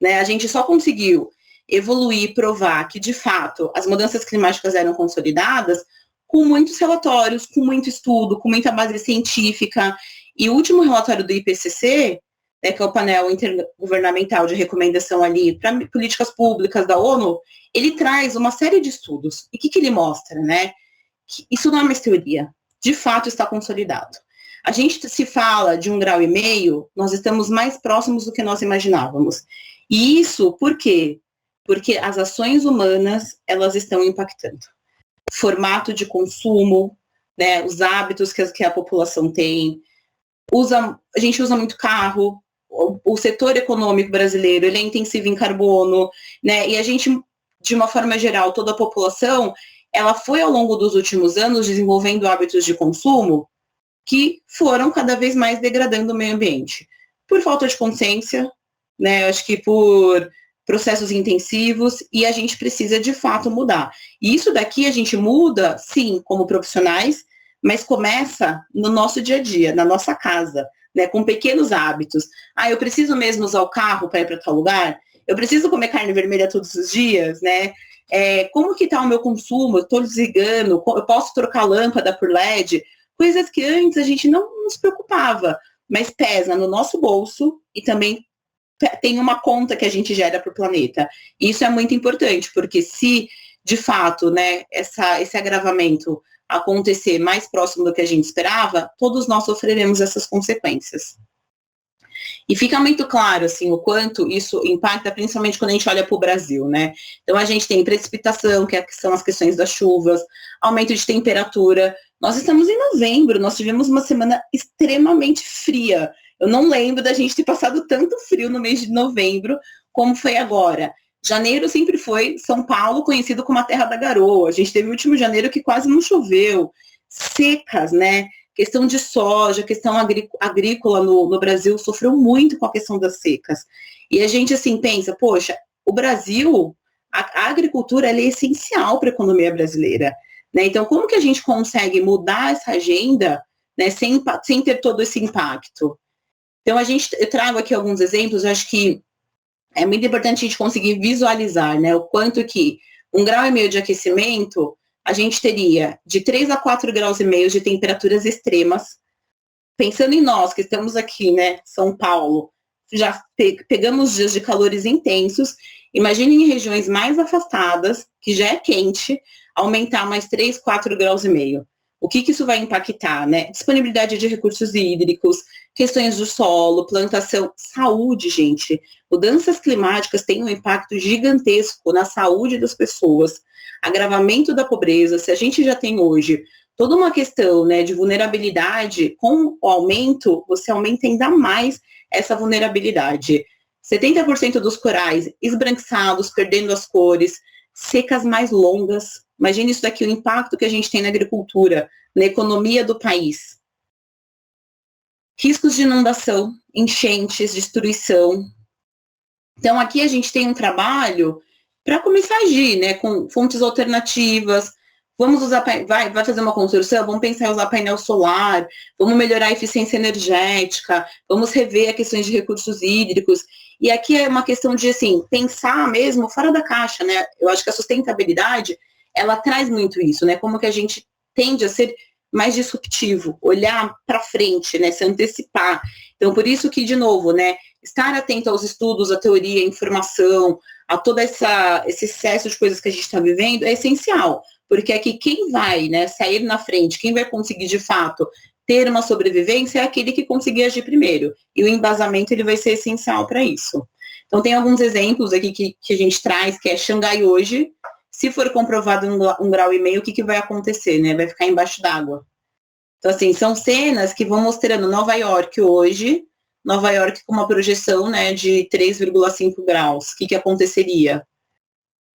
né, a gente só conseguiu evoluir, provar que, de fato, as mudanças climáticas eram consolidadas com muitos relatórios, com muito estudo, com muita base científica. E o último relatório do IPCC, né, que é o painel intergovernamental de recomendação ali para políticas públicas da ONU, ele traz uma série de estudos. E o que ele mostra, né? Que isso não é mais teoria. De fato, está consolidado. A gente se fala de 1,5 graus, nós estamos mais próximos do que nós imaginávamos. E isso por quê? Porque as ações humanas, elas estão impactando. Formato de consumo, né, os hábitos que a população tem, a gente usa muito carro, o setor econômico brasileiro, ele é intensivo em carbono, né, e a gente, de uma forma geral, toda a população, ela foi ao longo dos últimos anos desenvolvendo hábitos de consumo que foram cada vez mais degradando o meio ambiente. Por falta de consciência, né, acho que por processos intensivos, e a gente precisa de fato mudar. E isso daqui a gente muda, sim, como profissionais, mas começa no nosso dia a dia, na nossa casa, né, com pequenos hábitos. Eu preciso mesmo usar o carro para ir para tal lugar? Eu preciso comer carne vermelha todos os dias, né? Como que está o meu consumo? Eu estou desligando? Eu posso trocar lâmpada por LED? Coisas que antes a gente não nos preocupava, mas pesa no nosso bolso e também tem uma conta que a gente gera para o planeta. E isso é muito importante, porque se, de fato, né, esse agravamento acontecer mais próximo do que a gente esperava, todos nós sofreremos essas consequências. E fica muito claro, assim, o quanto isso impacta, principalmente quando a gente olha para o Brasil, né? Então, a gente tem precipitação, que são as questões das chuvas, aumento de temperatura. Nós estamos em novembro, nós tivemos uma semana extremamente fria. Eu não lembro da gente ter passado tanto frio no mês de novembro como foi agora. Janeiro sempre foi São Paulo conhecido como a terra da garoa. A gente teve o último janeiro que quase não choveu. Secas, né? Questão de soja, questão agrícola no Brasil sofreu muito com a questão das secas. E a gente, assim, pensa, poxa, o Brasil, a agricultura, ela é essencial para a economia brasileira. Né? Então, como que a gente consegue mudar essa agenda, né, sem ter todo esse impacto? Então, eu trago aqui alguns exemplos, eu acho que é muito importante a gente conseguir visualizar, né, o quanto que 1,5 graus de aquecimento, a gente teria de 3 a 4,5 graus de temperaturas extremas. Pensando em nós, que estamos aqui, né, São Paulo, já pegamos dias de calores intensos, imagine em regiões mais afastadas, que já é quente, aumentar mais 3, 4,5 graus. O que isso vai impactar, né? Disponibilidade de recursos hídricos, questões do solo, plantação, saúde, gente. Mudanças climáticas têm um impacto gigantesco na saúde das pessoas, agravamento da pobreza. Se a gente já tem hoje toda uma questão, né, de vulnerabilidade, com o aumento, você aumenta ainda mais essa vulnerabilidade. 70% dos corais esbranquiçados, perdendo as cores, secas mais longas. Imagine isso daqui, o impacto que a gente tem na agricultura, na economia do país. Riscos de inundação, enchentes, destruição. Então, aqui a gente tem um trabalho para começar a agir, né, com fontes alternativas. Vamos usar, vai fazer uma construção, vamos pensar em usar painel solar, vamos melhorar a eficiência energética, vamos rever as questões de recursos hídricos. E aqui é uma questão de, assim, pensar mesmo fora da caixa, né? Eu acho que a sustentabilidade, ela traz muito isso, né? Como que a gente tende a ser mais disruptivo, olhar para frente, né? Se antecipar. Então, por isso que, de novo, né? Estar atento aos estudos, à teoria, à informação, a todo esse excesso de coisas que a gente está vivendo é essencial. Porque aqui quem vai, né, sair na frente, quem vai conseguir, de fato, ter uma sobrevivência é aquele que conseguir agir primeiro. E o embasamento, ele vai ser essencial para isso. Então, tem alguns exemplos aqui que a gente traz, que é Xangai hoje. Se for comprovado 1,5 graus, o que vai acontecer, né? Vai ficar embaixo d'água. Então, assim, são cenas que vão mostrando Nova York hoje, Nova York com uma projeção, né, de 3,5 graus. O que aconteceria?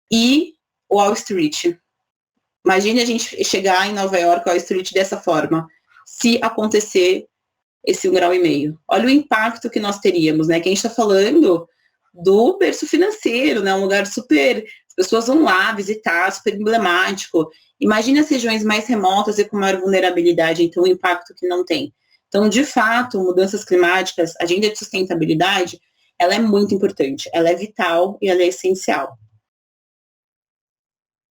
E Wall Street. Imagine a gente chegar em Nova York, Wall Street, dessa forma, se acontecer esse 1,5 graus. Olha o impacto que nós teríamos, né? Que a gente está falando do berço financeiro, né? Um lugar super... As pessoas vão lá visitar, super emblemático. Imagine as regiões mais remotas e com maior vulnerabilidade, então o impacto que não tem. Então, de fato, mudanças climáticas, agenda de sustentabilidade, ela é muito importante, ela é vital e ela é essencial.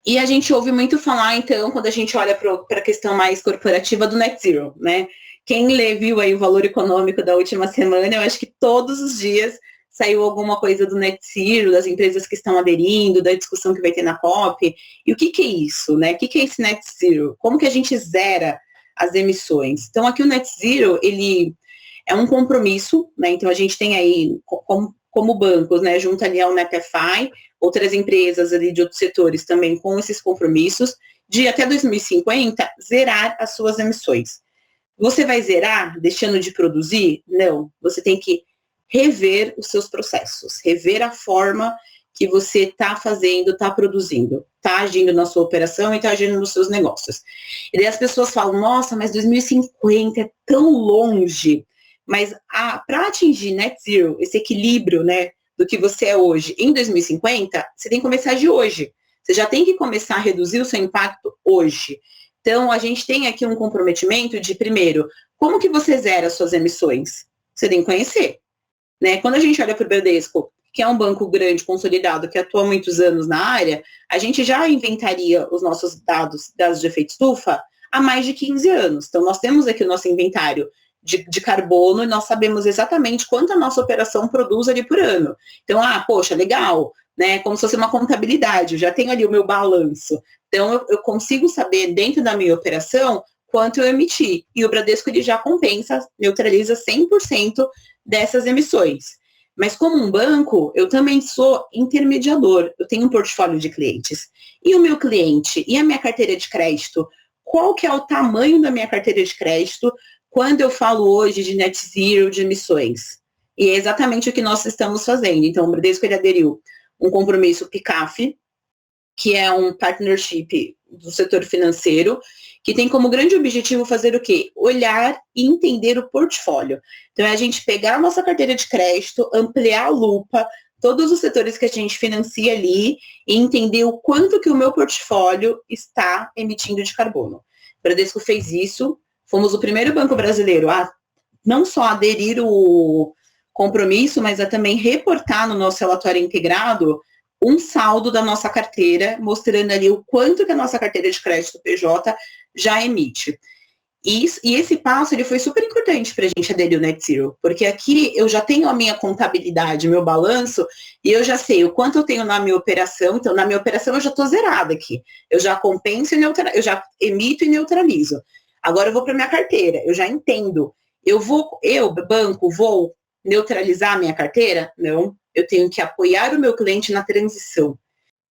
E a gente ouve muito falar, então, quando a gente olha para a questão mais corporativa do net zero, né? Quem viu aí o Valor Econômico da última semana, eu acho que todos os dias saiu alguma coisa do net zero, das empresas que estão aderindo, da discussão que vai ter na COP. E o que é isso, né? O que é esse net zero? Como que a gente zera as emissões? Então, aqui o net zero, ele é um compromisso, né? Então, a gente tem aí, como bancos, né? Junto ali ao NEPFI, outras empresas ali de outros setores também com esses compromissos, de até 2050, zerar as suas emissões. Você vai zerar deixando de produzir? Não. Você tem que rever os seus processos, rever a forma que você está fazendo, está produzindo, está agindo na sua operação e está agindo nos seus negócios. E daí as pessoas falam, nossa, mas 2050 é tão longe. Mas para atingir net zero, esse equilíbrio, né, do que você é hoje em 2050, você tem que começar de hoje. Você já tem que começar a reduzir o seu impacto hoje. Então, a gente tem aqui um comprometimento de, primeiro, como que você zera as suas emissões? Você tem que conhecer. Né? Quando a gente olha para o Bradesco, que é um banco grande, consolidado, que atua há muitos anos na área, a gente já inventaria os nossos dados de efeito estufa há mais de 15 anos. Então, nós temos aqui o nosso inventário de carbono e nós sabemos exatamente quanto a nossa operação produz ali por ano. Então, poxa, legal, né? Como se fosse uma contabilidade, eu já tenho ali o meu balanço. Então, eu consigo saber dentro da minha operação quanto eu emiti. E o Bradesco ele já compensa, neutraliza 100% dessas emissões. Mas como um banco, eu também sou intermediador. Eu tenho um portfólio de clientes. E o meu cliente e a minha carteira de crédito? Qual que é o tamanho da minha carteira de crédito quando eu falo hoje de net zero de emissões? E é exatamente o que nós estamos fazendo. Então, o Bradesco ele aderiu um compromisso PICAF, que é um partnership do setor financeiro, que tem como grande objetivo fazer o quê? Olhar e entender o portfólio. Então, é a gente pegar a nossa carteira de crédito, ampliar a lupa, todos os setores que a gente financia ali, e entender o quanto que o meu portfólio está emitindo de carbono. O Bradesco fez isso, fomos o primeiro banco brasileiro a não só aderir o compromisso, mas a também reportar no nosso relatório integrado um saldo da nossa carteira, mostrando ali o quanto que a nossa carteira de crédito PJ já emite. E esse passo ele foi super importante para a gente aderir ao net zero, porque aqui eu já tenho a minha contabilidade, meu balanço, e eu já sei o quanto eu tenho na minha operação. Então, na minha operação eu já estou zerada aqui. Eu já compenso e eu já emito e neutralizo. Agora eu vou para minha carteira, eu já entendo. Eu, banco, vou neutralizar a minha carteira? Não. Eu tenho que apoiar o meu cliente na transição.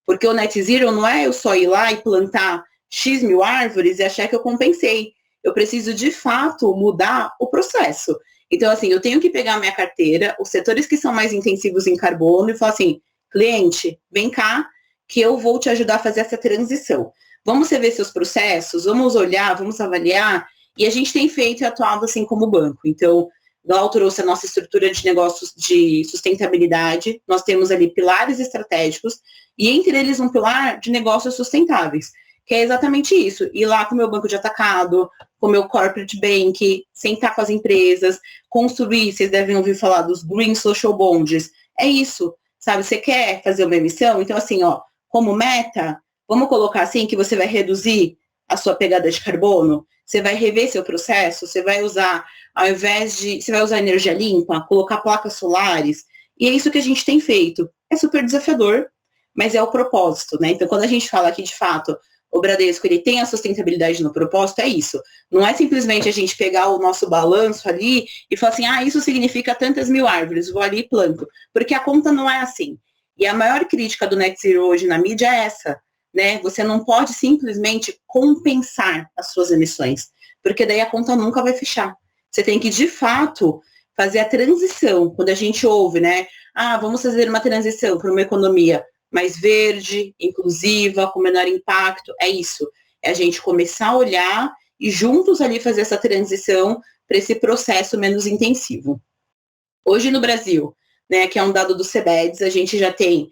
Porque o net zero não é eu só ir lá e plantar X mil árvores e achar que eu compensei. Eu preciso, de fato, mudar o processo. Então, assim, eu tenho que pegar a minha carteira, os setores que são mais intensivos em carbono, e falar assim, cliente, vem cá, que eu vou te ajudar a fazer essa transição. Vamos rever seus processos, vamos olhar, vamos avaliar, e a gente tem feito e atuado assim como banco. Então, Glau trouxe a nossa estrutura de negócios de sustentabilidade, nós temos ali pilares estratégicos, e entre eles um pilar de negócios sustentáveis, que é exatamente isso, ir lá com o meu banco de atacado, com o meu corporate bank, sentar com as empresas, construir, vocês devem ouvir falar dos Green Social Bonds, é isso, sabe, você quer fazer uma emissão? Então assim, como meta, vamos colocar assim que você vai reduzir a sua pegada de carbono, você vai rever seu processo, você vai usar, você vai usar energia limpa, colocar placas solares, e é isso que a gente tem feito. É super desafiador, mas é o propósito, né? Então, quando a gente fala aqui, de fato, o Bradesco, ele tem a sustentabilidade no propósito, é isso. Não é simplesmente a gente pegar o nosso balanço ali e falar assim, isso significa tantas mil árvores, vou ali e planto. Porque a conta não é assim. E a maior crítica do net zero hoje na mídia é essa, né? Você não pode simplesmente compensar as suas emissões, porque daí a conta nunca vai fechar. Você tem que, de fato, fazer a transição. Quando a gente ouve, né? Vamos fazer uma transição para uma economia mais verde, inclusiva, com menor impacto, é isso. É a gente começar a olhar e juntos ali fazer essa transição para esse processo menos intensivo. Hoje no Brasil, né, que é um dado do CBEDS, a gente já tem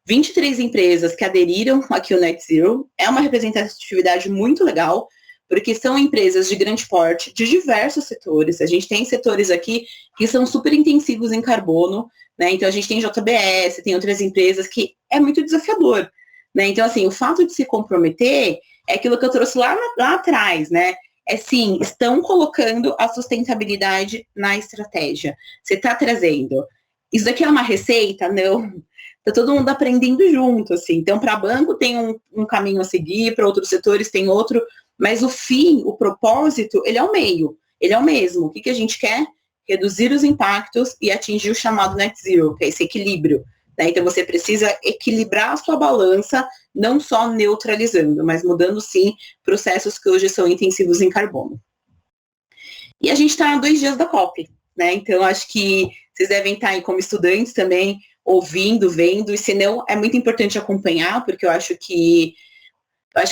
23 empresas que aderiram aqui ao Net Zero. É uma representatividade muito legal, porque são empresas de grande porte, de diversos setores. A gente tem setores aqui que são super intensivos em carbono, né? Então a gente tem JBS, tem outras empresas que é muito desafiador, né? Então, assim, o fato de se comprometer é aquilo que eu trouxe lá atrás, né? É sim, estão colocando a sustentabilidade na estratégia. Você está trazendo. Isso daqui é uma receita? Não. Está todo mundo aprendendo junto, assim. Então, para banco tem um caminho a seguir, para outros setores tem outro, mas o fim, o propósito, ele é o meio, ele é o mesmo. O que a gente quer? Reduzir os impactos e atingir o chamado net zero, que é esse equilíbrio, né? Então, você precisa equilibrar a sua balança, não só neutralizando, mas mudando, sim, processos que hoje são intensivos em carbono. E a gente está a 2 dias da COP, né? Então, acho que vocês devem estar aí como estudantes também, ouvindo, vendo, e se não, é muito importante acompanhar, porque eu acho que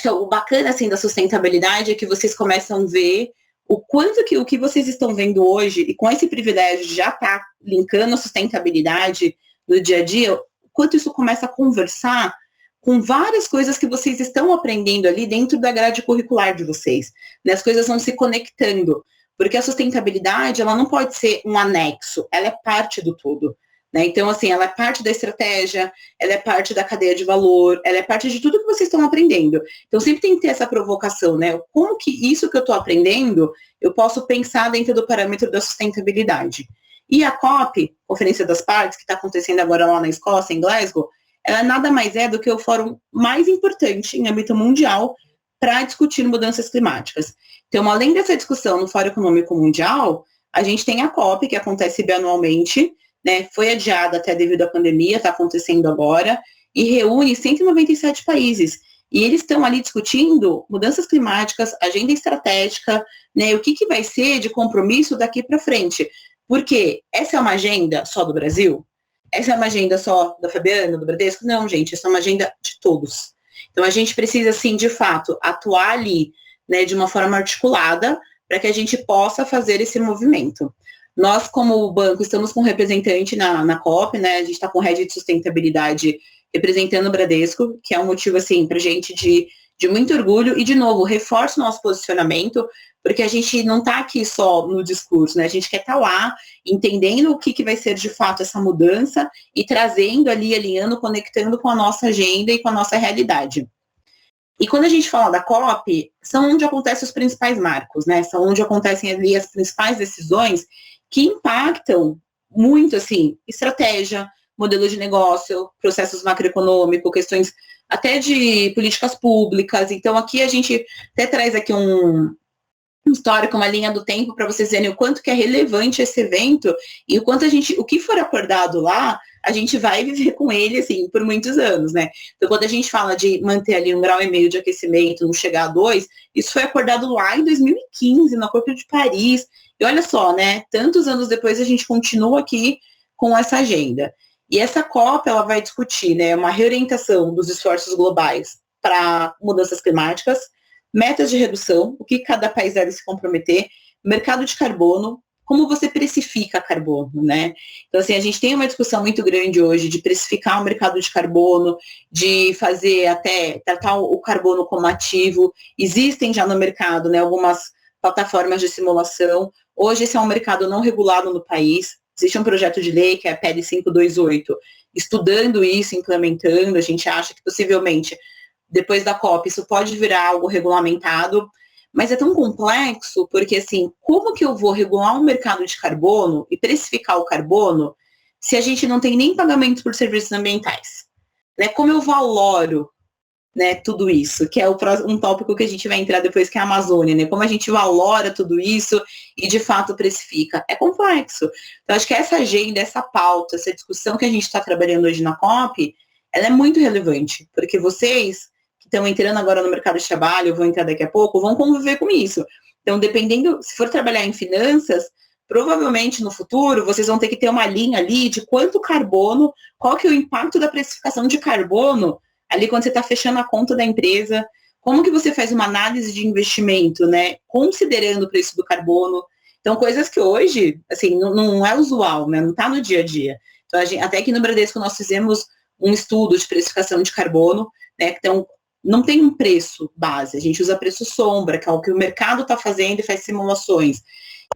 o bacana, assim, da sustentabilidade é que vocês começam a ver o quanto que o que vocês estão vendo hoje, e com esse privilégio de já estar linkando a sustentabilidade no dia a dia, o quanto isso começa a conversar com várias coisas que vocês estão aprendendo ali dentro da grade curricular de vocês, né? As coisas vão se conectando, porque a sustentabilidade, ela não pode ser um anexo, ela é parte do todo. Né? Então, assim, ela é parte da estratégia, ela é parte da cadeia de valor, ela é parte de tudo que vocês estão aprendendo. Então, sempre tem que ter essa provocação, né? Como que isso que eu estou aprendendo, eu posso pensar dentro do parâmetro da sustentabilidade. E a COP, Conferência das Partes, que está acontecendo agora lá na Escócia, em Glasgow, ela nada mais é do que o fórum mais importante em âmbito mundial para discutir mudanças climáticas. Então, além dessa discussão no Fórum Econômico Mundial, a gente tem a COP, que acontece bianualmente, né, foi adiada até devido à pandemia, está acontecendo agora, e reúne 197 países. E eles estão ali discutindo mudanças climáticas, agenda estratégica, né, o que vai ser de compromisso daqui para frente. Porque essa é uma agenda só do Brasil? Essa é uma agenda só da Fabiana, do Bradesco? Não, gente, essa é uma agenda de todos. Então, a gente precisa, sim, de fato, atuar ali, né, de uma forma articulada, para que a gente possa fazer esse movimento. Nós, como banco, estamos com um representante na COP, né? A gente está com o Head de Sustentabilidade representando o Bradesco, que é um motivo, assim, para a gente de muito orgulho. E, de novo, reforça o nosso posicionamento, porque a gente não está aqui só no discurso, né? A gente quer estar lá, entendendo o que vai ser, de fato, essa mudança e trazendo ali, alinhando, conectando com a nossa agenda e com a nossa realidade. E quando a gente fala da COP, são onde acontecem os principais marcos, né? São onde acontecem ali as principais decisões que impactam muito, assim, estratégia, modelo de negócio, processos macroeconômicos, questões até de políticas públicas. Então, aqui a gente até traz aqui um histórico, uma linha do tempo, para vocês verem o quanto que é relevante esse evento e o quanto o que for acordado lá, a gente vai viver com ele, assim, por muitos anos, né? Então, quando a gente fala de manter ali 1,5 grau de aquecimento, não chegar a 2, isso foi acordado lá em 2015, no Acordo de Paris. E olha só, né? Tantos anos depois a gente continua aqui com essa agenda. E essa COP, ela vai discutir, né, uma reorientação dos esforços globais para mudanças climáticas, metas de redução, o que cada país deve se comprometer, mercado de carbono, como você precifica carbono, né? Então, assim, a gente tem uma discussão muito grande hoje de precificar o mercado de carbono, de fazer até, tratar o carbono como ativo. Existem já no mercado, né, algumas plataformas de simulação. Hoje esse é um mercado não regulado no país. Existe um projeto de lei, que é a PL 528, estudando isso, implementando. A gente acha que possivelmente, depois da COP, isso pode virar algo regulamentado. Mas é tão complexo, porque, assim, como que eu vou regular um mercado de carbono e precificar o carbono se a gente não tem nem pagamento por serviços ambientais? Né? Como eu valoro, né, tudo isso, que é um tópico que a gente vai entrar depois, que é a Amazônia, né? Como a gente valora tudo isso e, de fato, precifica. É complexo. Então, acho que essa agenda, essa pauta, essa discussão que a gente está trabalhando hoje na COP, ela é muito relevante, porque vocês que estão entrando agora no mercado de trabalho, vão entrar daqui a pouco, vão conviver com isso. Então, dependendo, se for trabalhar em finanças, provavelmente no futuro, vocês vão ter que ter uma linha ali de quanto carbono, qual que é o impacto da precificação de carbono ali quando você está fechando a conta da empresa, como que você faz uma análise de investimento, né, considerando o preço do carbono. Então, coisas que hoje, assim, não é usual, né, não está no dia a dia. Então, até aqui no Bradesco nós fizemos um estudo de precificação de carbono, né, então não tem um preço base, a gente usa preço sombra, que é o que o mercado está fazendo e faz simulações.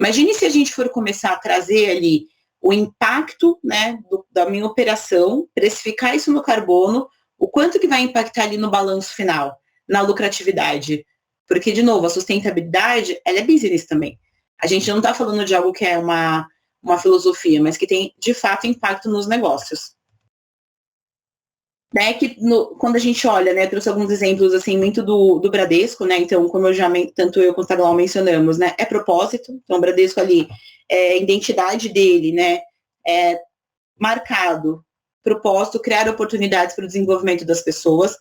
Imagine se a gente for começar a trazer ali o impacto, né, da minha operação, precificar isso no carbono, o quanto que vai impactar ali no balanço final, na lucratividade. Porque, de novo, a sustentabilidade, ela é business também. A gente não está falando de algo que é uma filosofia, mas que tem, de fato, impacto nos negócios. Né, quando a gente olha, né, trouxe alguns exemplos, assim, muito do Bradesco, né, então, como tanto eu quanto a Glau mencionamos, né, é propósito, então o Bradesco ali, a identidade dele, né, é marcado, propósito, criar oportunidades para o desenvolvimento das pessoas.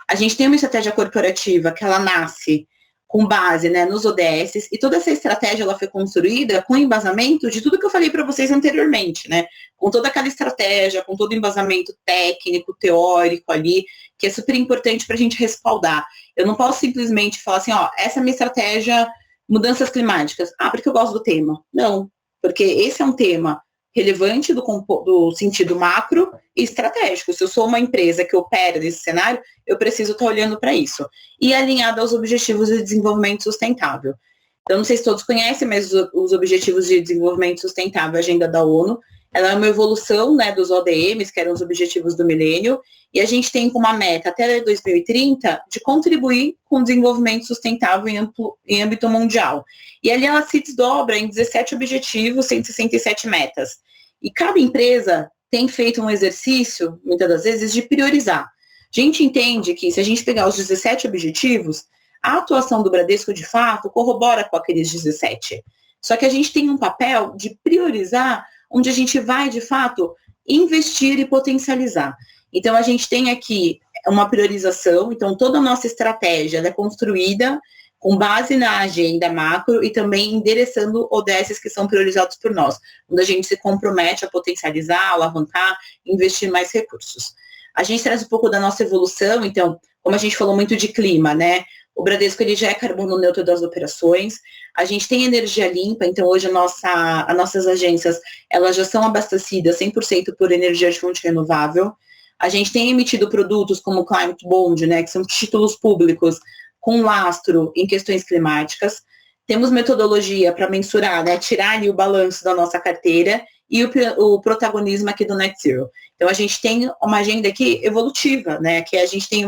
A gente tem uma estratégia corporativa que ela nasce com base, né, nos ODS, e toda essa estratégia ela foi construída com embasamento de tudo que eu falei para vocês anteriormente, né, com toda aquela estratégia, com todo o embasamento técnico, teórico ali, que é super importante para a gente respaldar. Eu não posso simplesmente falar assim, ó, essa é a minha estratégia, mudanças climáticas, porque eu gosto do tema. Não, porque esse é um tema relevante do sentido macro e estratégico. Se eu sou uma empresa que opera nesse cenário, eu preciso estar olhando para isso. E alinhado aos objetivos de desenvolvimento sustentável. Então, não sei se todos conhecem, mas os Objetivos de Desenvolvimento Sustentável, a agenda da ONU, ela é uma evolução, né, dos ODMs, que eram os Objetivos do Milênio, e a gente tem como meta, até 2030, de contribuir com o desenvolvimento sustentável em âmbito mundial. E ali ela se desdobra em 17 objetivos, 167 metas. E cada empresa tem feito um exercício, muitas das vezes, de priorizar. A gente entende que, se a gente pegar os 17 objetivos, a atuação do Bradesco, de fato, corrobora com aqueles 17. Só que a gente tem um papel de priorizar onde a gente vai, de fato, investir e potencializar. Então, a gente tem aqui uma priorização, então toda a nossa estratégia ela é construída com base na agenda macro e também endereçando ODSs que são priorizados por nós, onde a gente se compromete a potencializar, alavancar, investir mais recursos. A gente traz um pouco da nossa evolução, então, como a gente falou muito de clima, né? O Bradesco ele já é carbono neutro das operações, a gente tem energia limpa, então hoje as nossas agências elas já são abastecidas 100% por energia de fonte renovável. A gente tem emitido produtos como o Climate Bond, né, que são títulos públicos com lastro em questões climáticas. Temos metodologia para mensurar, né, tirar ali o balanço da nossa carteira e o protagonismo aqui do Net Zero. Então a gente tem uma agenda aqui evolutiva, né, que a gente tem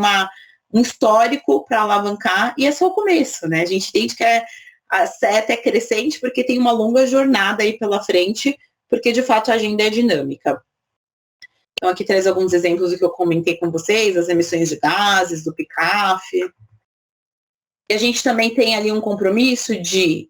um histórico para alavancar, e é só o começo, né? A gente entende que a seta é crescente porque tem uma longa jornada aí pela frente, porque de fato a agenda é dinâmica. Então aqui traz alguns exemplos do que eu comentei com vocês, as emissões de gases, do PICAF. E a gente também tem ali um compromisso de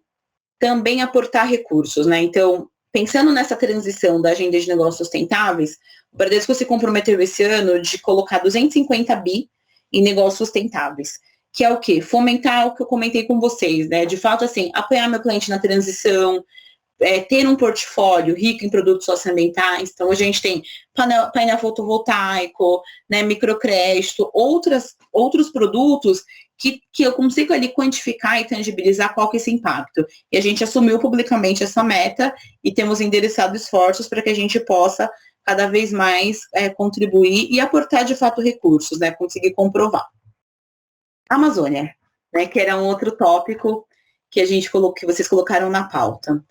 também aportar recursos, né? Então, pensando nessa transição da agenda de negócios sustentáveis, o Bradesco se comprometeu esse ano de colocar 250 bi em negócios sustentáveis, que é o quê? Fomentar o que eu comentei com vocês, né? De fato, assim, apoiar meu cliente na transição, ter um portfólio rico em produtos socioambientais. Então, a gente tem painel fotovoltaico, né, microcrédito, outros produtos que eu consigo ali quantificar e tangibilizar qual que é esse impacto. E a gente assumiu publicamente essa meta e temos endereçado esforços para que a gente possa cada vez mais contribuir e aportar, de fato, recursos, né, conseguir comprovar. Amazônia, né, que era um outro tópico que que vocês colocaram na pauta.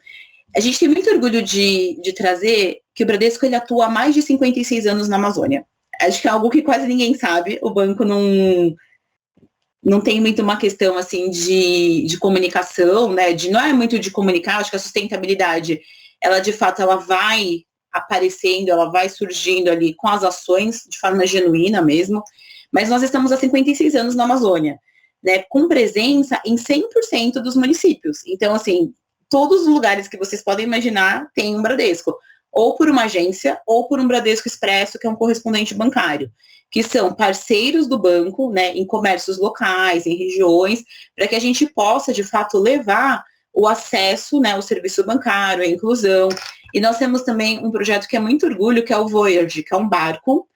A gente tem muito orgulho de trazer que o Bradesco ele atua há mais de 56 anos na Amazônia. Acho que é algo que quase ninguém sabe, o banco não tem muito uma questão assim de comunicação, né, não é muito de comunicar, acho que a sustentabilidade, ela de fato ela vai aparecendo, ela vai surgindo ali com as ações de forma genuína mesmo, mas nós estamos há 56 anos na Amazônia, né, com presença em 100% dos municípios. Então, assim, todos os lugares que vocês podem imaginar tem um Bradesco, ou por uma agência, ou por um Bradesco Expresso, que é um correspondente bancário, que são parceiros do banco, né, em comércios locais, em regiões, para que a gente possa, de fato, levar o acesso, né, ao serviço bancário, a inclusão. E nós temos também um projeto que é muito orgulho, que é o Voyage, que é um barco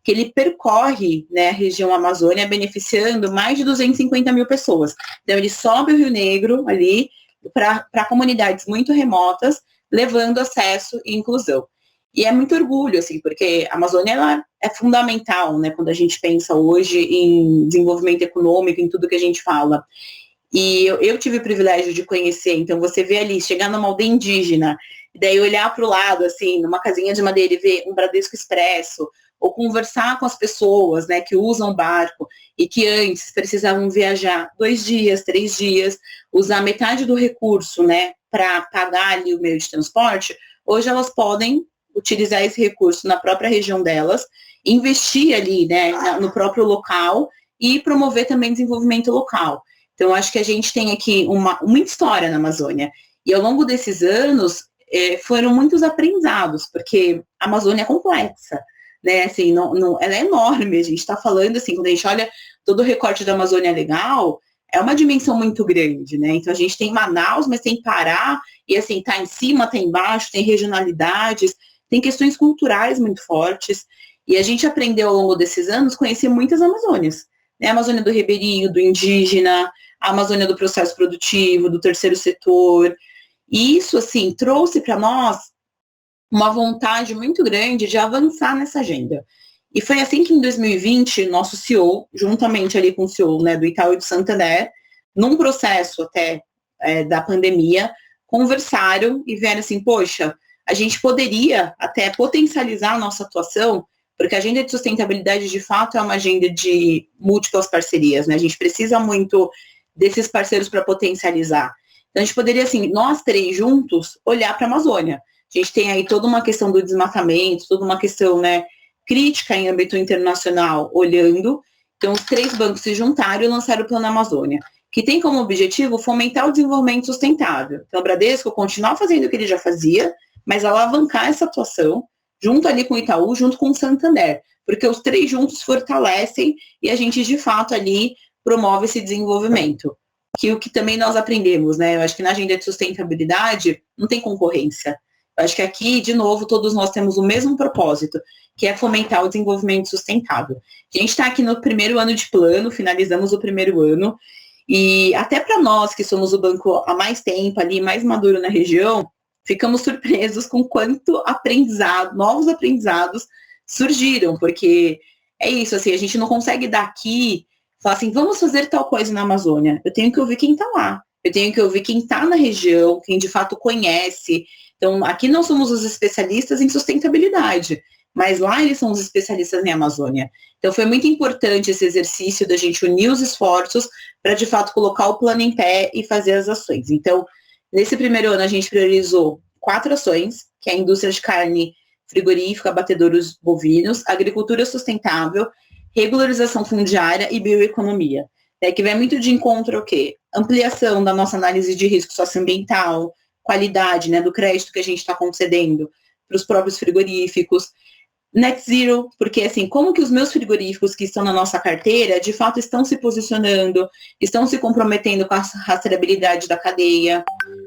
que ele percorre, né, a região Amazônia, beneficiando mais de 250 mil pessoas. Então, ele sobe o Rio Negro ali para comunidades muito remotas, levando acesso e inclusão. E é muito orgulho, assim, porque a Amazônia ela é fundamental, né, quando a gente pensa hoje em desenvolvimento econômico, em tudo que a gente fala. E eu tive o privilégio de conhecer, então você vê ali, chegar numa aldeia indígena, e daí olhar para o lado, assim, numa casinha de madeira e ver um Bradesco Expresso, ou conversar com as pessoas, né, que usam barco e que antes precisavam viajar 2 dias, 3 dias, usar metade do recurso, né, para pagar ali o meio de transporte, hoje elas podem utilizar esse recurso na própria região delas, investir ali, né, no próprio local e promover também desenvolvimento local. Então, acho que a gente tem aqui muita história na Amazônia. E ao longo desses anos, foram muitos aprendizados, porque a Amazônia é complexa, né? Assim, ela é enorme. A gente está falando, assim, quando a gente olha todo o recorte da Amazônia Legal, é uma dimensão muito grande, né? Então, a gente tem Manaus, mas tem Pará, e assim, tá em cima, tá embaixo, tem regionalidades, tem questões culturais muito fortes. E a gente aprendeu ao longo desses anos a conhecer muitas Amazônias, né? A Amazônia do ribeirinho, do indígena, a Amazônia do processo produtivo, do terceiro setor. E isso, assim, trouxe para nós uma vontade muito grande de avançar nessa agenda. E foi assim que em 2020, nosso CEO, juntamente ali com o CEO, né, do Itaú e do Santander, num processo até da pandemia, conversaram e vieram assim, poxa, a gente poderia até potencializar a nossa atuação, porque a agenda de sustentabilidade, de fato, é uma agenda de múltiplas parcerias, né? A gente precisa muito desses parceiros para potencializar. Então, a gente poderia, assim, nós 3 juntos, olhar para a Amazônia. A gente tem aí toda uma questão do desmatamento, toda uma questão, né, crítica em âmbito internacional, olhando. Então, os 3 bancos se juntaram e lançaram o Plano Amazônia, que tem como objetivo fomentar o desenvolvimento sustentável. Então, o Bradesco continuar fazendo o que ele já fazia, mas alavancar essa atuação, junto ali com o Itaú, junto com o Santander, porque os 3 juntos fortalecem e a gente, de fato, ali promove esse desenvolvimento. Que o que também nós aprendemos, né? Eu acho que na agenda de sustentabilidade não tem concorrência. Eu acho que aqui, de novo, todos nós temos o mesmo propósito, que é fomentar o desenvolvimento sustentável. A gente está aqui no primeiro ano de plano, finalizamos o primeiro ano, e até para nós, que somos o banco há mais tempo ali, mais maduro na região, ficamos surpresos com quanto novos aprendizados surgiram, porque é isso, assim, a gente não consegue daqui falar assim, vamos fazer tal coisa na Amazônia. Eu tenho que ouvir quem está lá, eu tenho que ouvir quem está na região, quem de fato conhece. Então, aqui nós somos os especialistas em sustentabilidade, mas lá eles são os especialistas em Amazônia. Então, foi muito importante esse exercício da gente unir os esforços para, de fato, colocar o plano em pé e fazer as ações. Então, nesse primeiro ano, a gente priorizou 4 ações, que é a indústria de carne frigorífica, abatedouros bovinos, agricultura sustentável, regularização fundiária e bioeconomia, né, que vai muito de encontro ao quê? Ampliação da nossa análise de risco socioambiental, qualidade, né, do crédito que a gente está concedendo para os próprios frigoríficos, net zero, porque assim, como que os meus frigoríficos que estão na nossa carteira, de fato estão se posicionando, estão se comprometendo com a rastreabilidade da cadeia,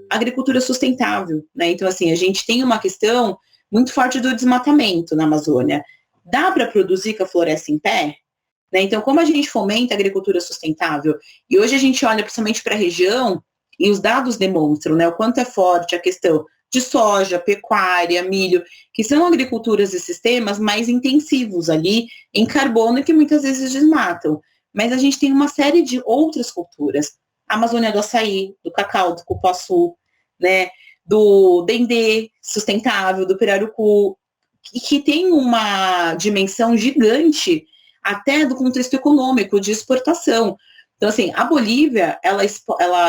agricultura sustentável, né, então assim, a gente tem uma questão muito forte do desmatamento na Amazônia. Dá para produzir com a floresta em pé? Né? Então, como a gente fomenta a agricultura sustentável, e hoje a gente olha principalmente para a região, e os dados demonstram, né, o quanto é forte a questão de soja, pecuária, milho, que são agriculturas e sistemas mais intensivos ali em carbono e que muitas vezes desmatam. Mas a gente tem uma série de outras culturas. A Amazônia do açaí, do cacau, do cupuaçu, né, do dendê sustentável, do pirarucu, que tem uma dimensão gigante até do contexto econômico de exportação. Então, assim, a Bolívia, ela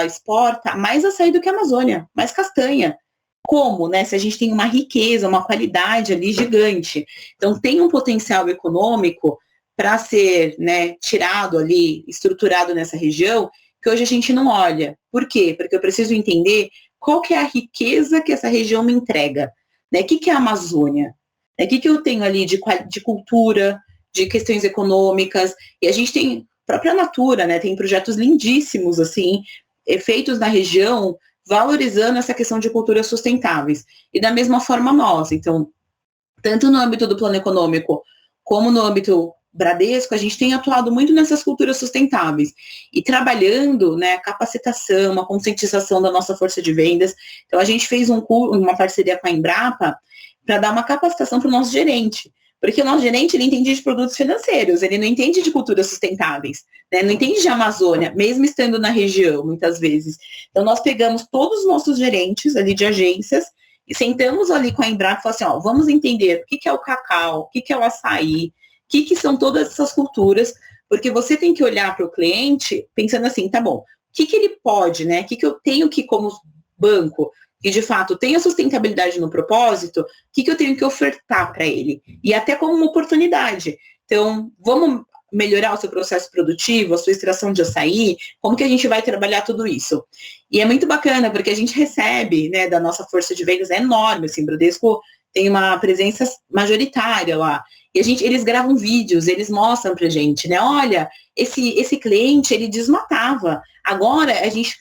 exporta mais açaí do que a Amazônia, mais castanha. Como, né? Se a gente tem uma riqueza, uma qualidade ali gigante. Então, tem um potencial econômico para ser, né, tirado ali, estruturado nessa região, que hoje a gente não olha. Por quê? Porque eu preciso entender qual que é a riqueza que essa região me entrega. Né? O que é a Amazônia? O que eu tenho ali de cultura, de questões econômicas? E a gente tem a própria Natura, né? Tem projetos lindíssimos, assim, feitos na região, valorizando essa questão de culturas sustentáveis. E da mesma forma nós. Então, tanto no âmbito do plano econômico, como no âmbito Bradesco, a gente tem atuado muito nessas culturas sustentáveis e trabalhando, né, a capacitação, a conscientização da nossa força de vendas. Então, a gente fez uma parceria com a Embrapa para dar uma capacitação para o nosso gerente, porque o nosso gerente, ele entende de produtos financeiros, ele não entende de culturas sustentáveis, né, não entende de Amazônia, mesmo estando na região, muitas vezes. Então, nós pegamos todos os nossos gerentes ali de agências e sentamos ali com a Embrapa e falamos assim, ó, vamos entender o que é o cacau, o que é o açaí, o que são todas essas culturas, porque você tem que olhar para o cliente pensando assim, tá bom, o que ele pode, né? O que eu tenho que, como banco, que de fato tem a sustentabilidade no propósito, o que eu tenho que ofertar para ele? E até como uma oportunidade. Então, vamos melhorar o seu processo produtivo, a sua extração de açaí, como que a gente vai trabalhar tudo isso? E é muito bacana, porque a gente recebe, né, da nossa força de vendas, é enorme, assim, o Bradesco tem uma presença majoritária lá. E eles gravam vídeos, eles mostram pra gente, né? Olha, esse cliente, ele desmatava. Agora a gente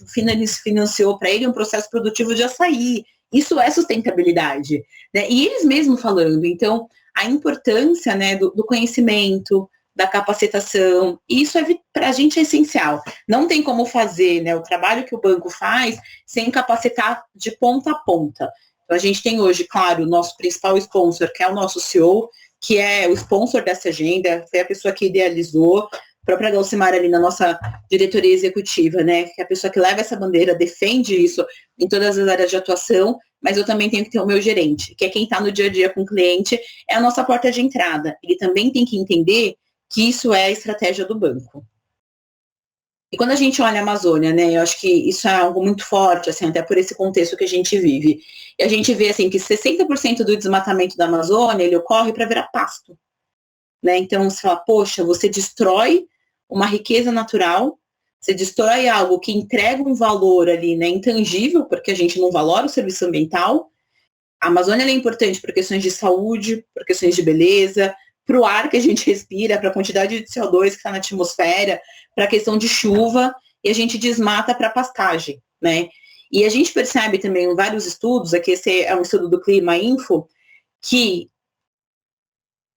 financiou para ele um processo produtivo de açaí. Isso é sustentabilidade, né? E eles mesmos falando. Então, a importância, né, do conhecimento, da capacitação, isso para a gente é essencial. Não tem como fazer, né, o trabalho que o banco faz sem capacitar de ponta a ponta. Então, a gente tem hoje, claro, o nosso principal sponsor, que é o nosso CEO, que é o sponsor dessa agenda, foi a pessoa que idealizou, a própria Galcimar ali na nossa diretoria executiva, né, que é a pessoa que leva essa bandeira, defende isso em todas as áreas de atuação, mas eu também tenho que ter o meu gerente, que é quem está no dia a dia com o cliente, é a nossa porta de entrada. Ele também tem que entender que isso é a estratégia do banco. E quando a gente olha a Amazônia, né, eu acho que isso é algo muito forte, assim, até por esse contexto que a gente vive. E a gente vê, assim, que 60% do desmatamento da Amazônia, ele ocorre para virar pasto, né? Então, você fala, poxa, você destrói uma riqueza natural, você destrói algo que entrega um valor ali, né, intangível, porque a gente não valora o serviço ambiental. A Amazônia é importante por questões de saúde, por questões de beleza, para o ar que a gente respira, para a quantidade de CO2 que está na atmosfera, para a questão de chuva, e a gente desmata para pastagem, né? E a gente percebe também em vários estudos, aqui esse é um estudo do Clima Info, que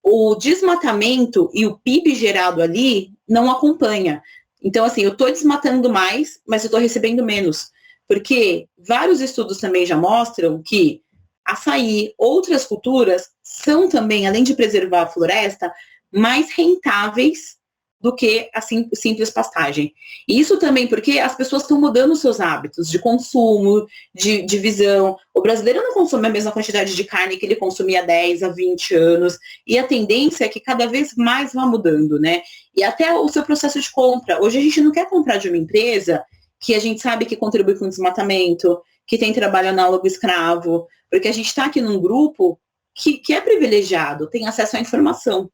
o desmatamento e o PIB gerado ali não acompanha. Então, assim, eu estou desmatando mais, mas eu estou recebendo menos. Porque vários estudos também já mostram que açaí, outras culturas, são também, além de preservar a floresta, mais rentáveis do que a simples pastagem. E isso também porque as pessoas estão mudando os seus hábitos de consumo, de visão. O brasileiro não consome a mesma quantidade de carne que ele consumia há 10, há 20 anos, e a tendência é que cada vez mais vá mudando, né? E até o seu processo de compra. Hoje a gente não quer comprar de uma empresa que a gente sabe que contribui com o desmatamento, que tem trabalho análogo escravo, porque a gente está aqui num grupo que é privilegiado, tem acesso à informação,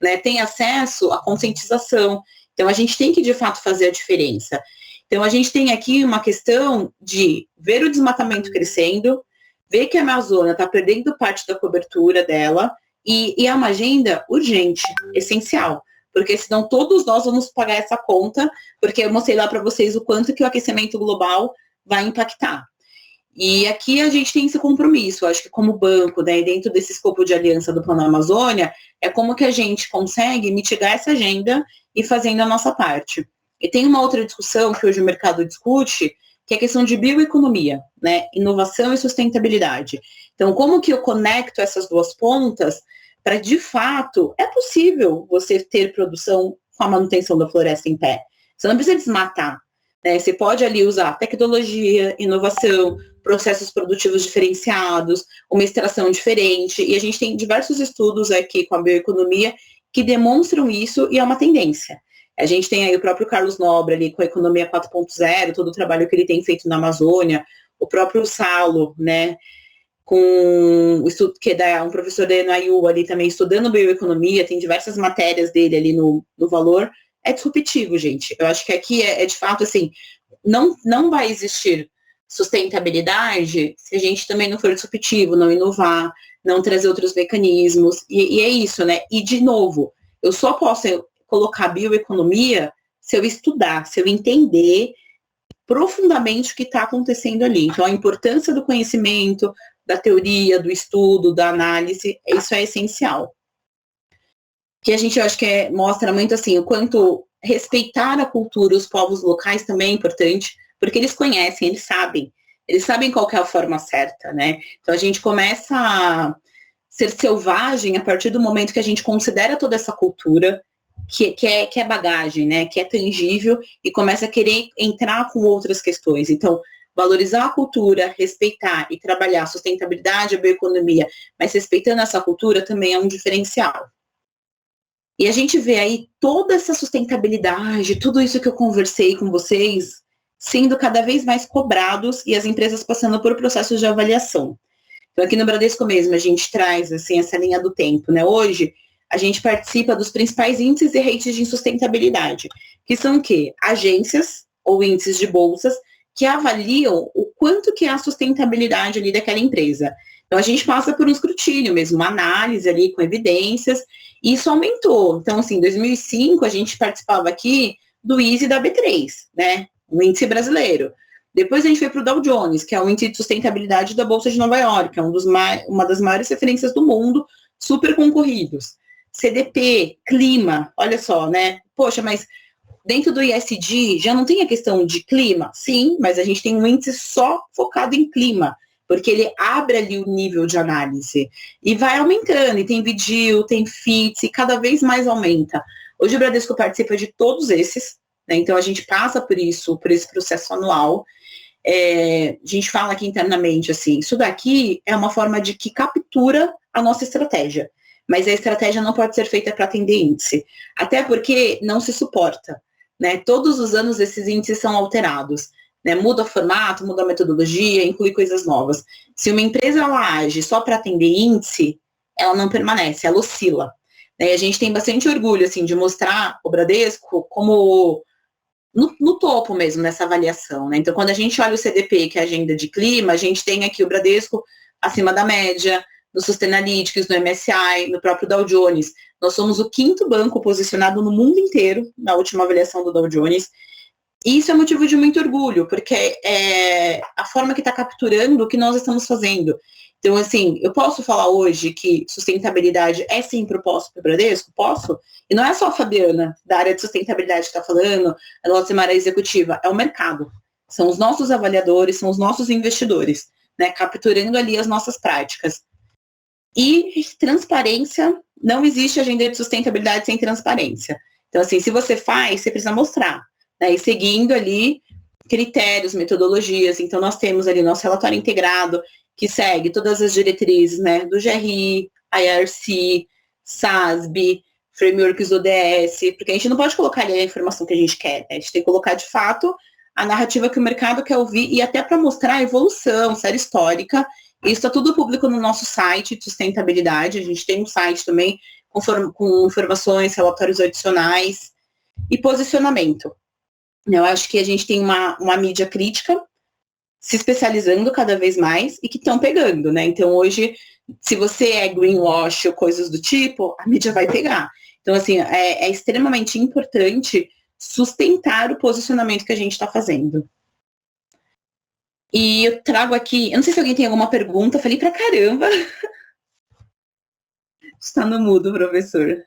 né, tem acesso à conscientização. Então, a gente tem que, de fato, fazer a diferença. Então, a gente tem aqui uma questão de ver o desmatamento crescendo, ver que a Amazônia está perdendo parte da cobertura dela, e é uma agenda urgente, essencial, porque senão todos nós vamos pagar essa conta, porque eu mostrei lá para vocês o quanto que o aquecimento global vai impactar. E aqui a gente tem esse compromisso, acho que como banco, né, dentro desse escopo de aliança do Plano Amazônia, é como que a gente consegue mitigar essa agenda e fazendo a nossa parte. E tem uma outra discussão que hoje o mercado discute, que é a questão de bioeconomia, né, inovação e sustentabilidade. Então, como que eu conecto essas duas pontas para, de fato, é possível você ter produção com a manutenção da floresta em pé. Você não precisa desmatar, né? Você pode ali usar tecnologia, inovação, processos produtivos diferenciados, uma extração diferente, e a gente tem diversos estudos aqui com a bioeconomia que demonstram isso e é uma tendência. A gente tem aí o próprio Carlos Nobre ali com a economia 4.0, todo o trabalho que ele tem feito na Amazônia, o próprio Salo, né, com o estudo que é um professor da NYU ali também estudando bioeconomia, tem diversas matérias dele ali no Valor, é disruptivo, gente. Eu acho que aqui é de fato assim, não vai existir sustentabilidade se a gente também não for disruptivo, não inovar, não trazer outros mecanismos, e é isso, né? E, de novo, eu só posso colocar bioeconomia se eu estudar, se eu entender profundamente o que está acontecendo ali. Então, a importância do conhecimento, da teoria, do estudo, da análise, isso é essencial. que a gente, eu acho que mostra muito assim, o quanto respeitar a cultura, os povos locais também é importante, porque eles conhecem, eles sabem qual que é a forma certa, né? Então a gente começa a ser selvagem a partir do momento que a gente considera toda essa cultura, que é bagagem, né? Que é tangível, e começa a querer entrar com outras questões. Então, valorizar a cultura, respeitar e trabalhar a sustentabilidade, a bioeconomia, mas respeitando essa cultura também é um diferencial. E a gente vê aí toda essa sustentabilidade, tudo isso que eu conversei com vocês, sendo cada vez mais cobrados e as empresas passando por processos de avaliação. Então, aqui no Bradesco mesmo, a gente traz assim, essa linha do tempo, né? Hoje, a gente participa dos principais índices e rates de sustentabilidade, que são o quê? Agências ou índices de bolsas que avaliam o quanto que é a sustentabilidade ali daquela empresa. Então, a gente passa por um escrutínio mesmo, uma análise ali com evidências, e isso aumentou. Então, assim, em 2005, a gente participava aqui do ISE da B3, né? O índice brasileiro. Depois a gente foi para o Dow Jones, que é o índice de sustentabilidade da Bolsa de Nova York, é uma das maiores referências do mundo, super concorridos. CDP, clima, olha só, né? Poxa, mas dentro do ISD já não tem a questão de clima? Sim, mas a gente tem um índice só focado em clima, porque ele abre ali o nível de análise e vai aumentando, e tem Vigil, tem FITS, e cada vez mais aumenta. Hoje o Bradesco participa de todos esses, né? Então a gente passa por esse processo anual. A gente fala aqui internamente assim, isso daqui é uma forma de que captura a nossa estratégia, mas a estratégia não pode ser feita para atender índice, até porque não se suporta, né? Todos os anos esses índices são alterados, né? Muda o formato, muda a metodologia, inclui coisas novas. Se uma empresa ela age só para atender índice, ela não permanece, ela oscila, né? A gente tem bastante orgulho assim de mostrar o Bradesco como no topo mesmo nessa avaliação, né? Então, quando a gente olha o CDP, que é a agenda de clima, a gente tem aqui o Bradesco acima da média, no Sustainalytics, no MSCI, no próprio Dow Jones. Nós somos o 5º banco posicionado no mundo inteiro, na última avaliação do Dow Jones. E isso é motivo de muito orgulho, porque é a forma que está capturando o que nós estamos fazendo. Então, assim, eu posso falar hoje que sustentabilidade é sim propósito para o Bradesco? Posso. E não é só a Fabiana, da área de sustentabilidade que está falando, a nossa área executiva, é o mercado. São os nossos avaliadores, são os nossos investidores, né, capturando ali as nossas práticas. E transparência, não existe agenda de sustentabilidade sem transparência. Então, assim, se você faz, você precisa mostrar, né, e seguindo ali critérios, metodologias. Então, nós temos ali nosso relatório integrado, que segue todas as diretrizes, né, do GRI, IRC, SASB, frameworks ODS, porque a gente não pode colocar ali a informação que a gente quer, né? A gente tem que colocar, de fato, a narrativa que o mercado quer ouvir, e até para mostrar a evolução, série histórica. Isso está tudo público no nosso site de sustentabilidade. A gente tem um site também com informações, relatórios adicionais e posicionamento. Eu acho que a gente tem uma mídia crítica se especializando cada vez mais e que estão pegando, né? Então, hoje, se você é greenwash ou coisas do tipo, a mídia vai pegar. Então, assim, é extremamente importante sustentar o posicionamento que a gente está fazendo. E eu trago aqui, eu não sei se alguém tem alguma pergunta, falei pra caramba. Está no mudo, professor.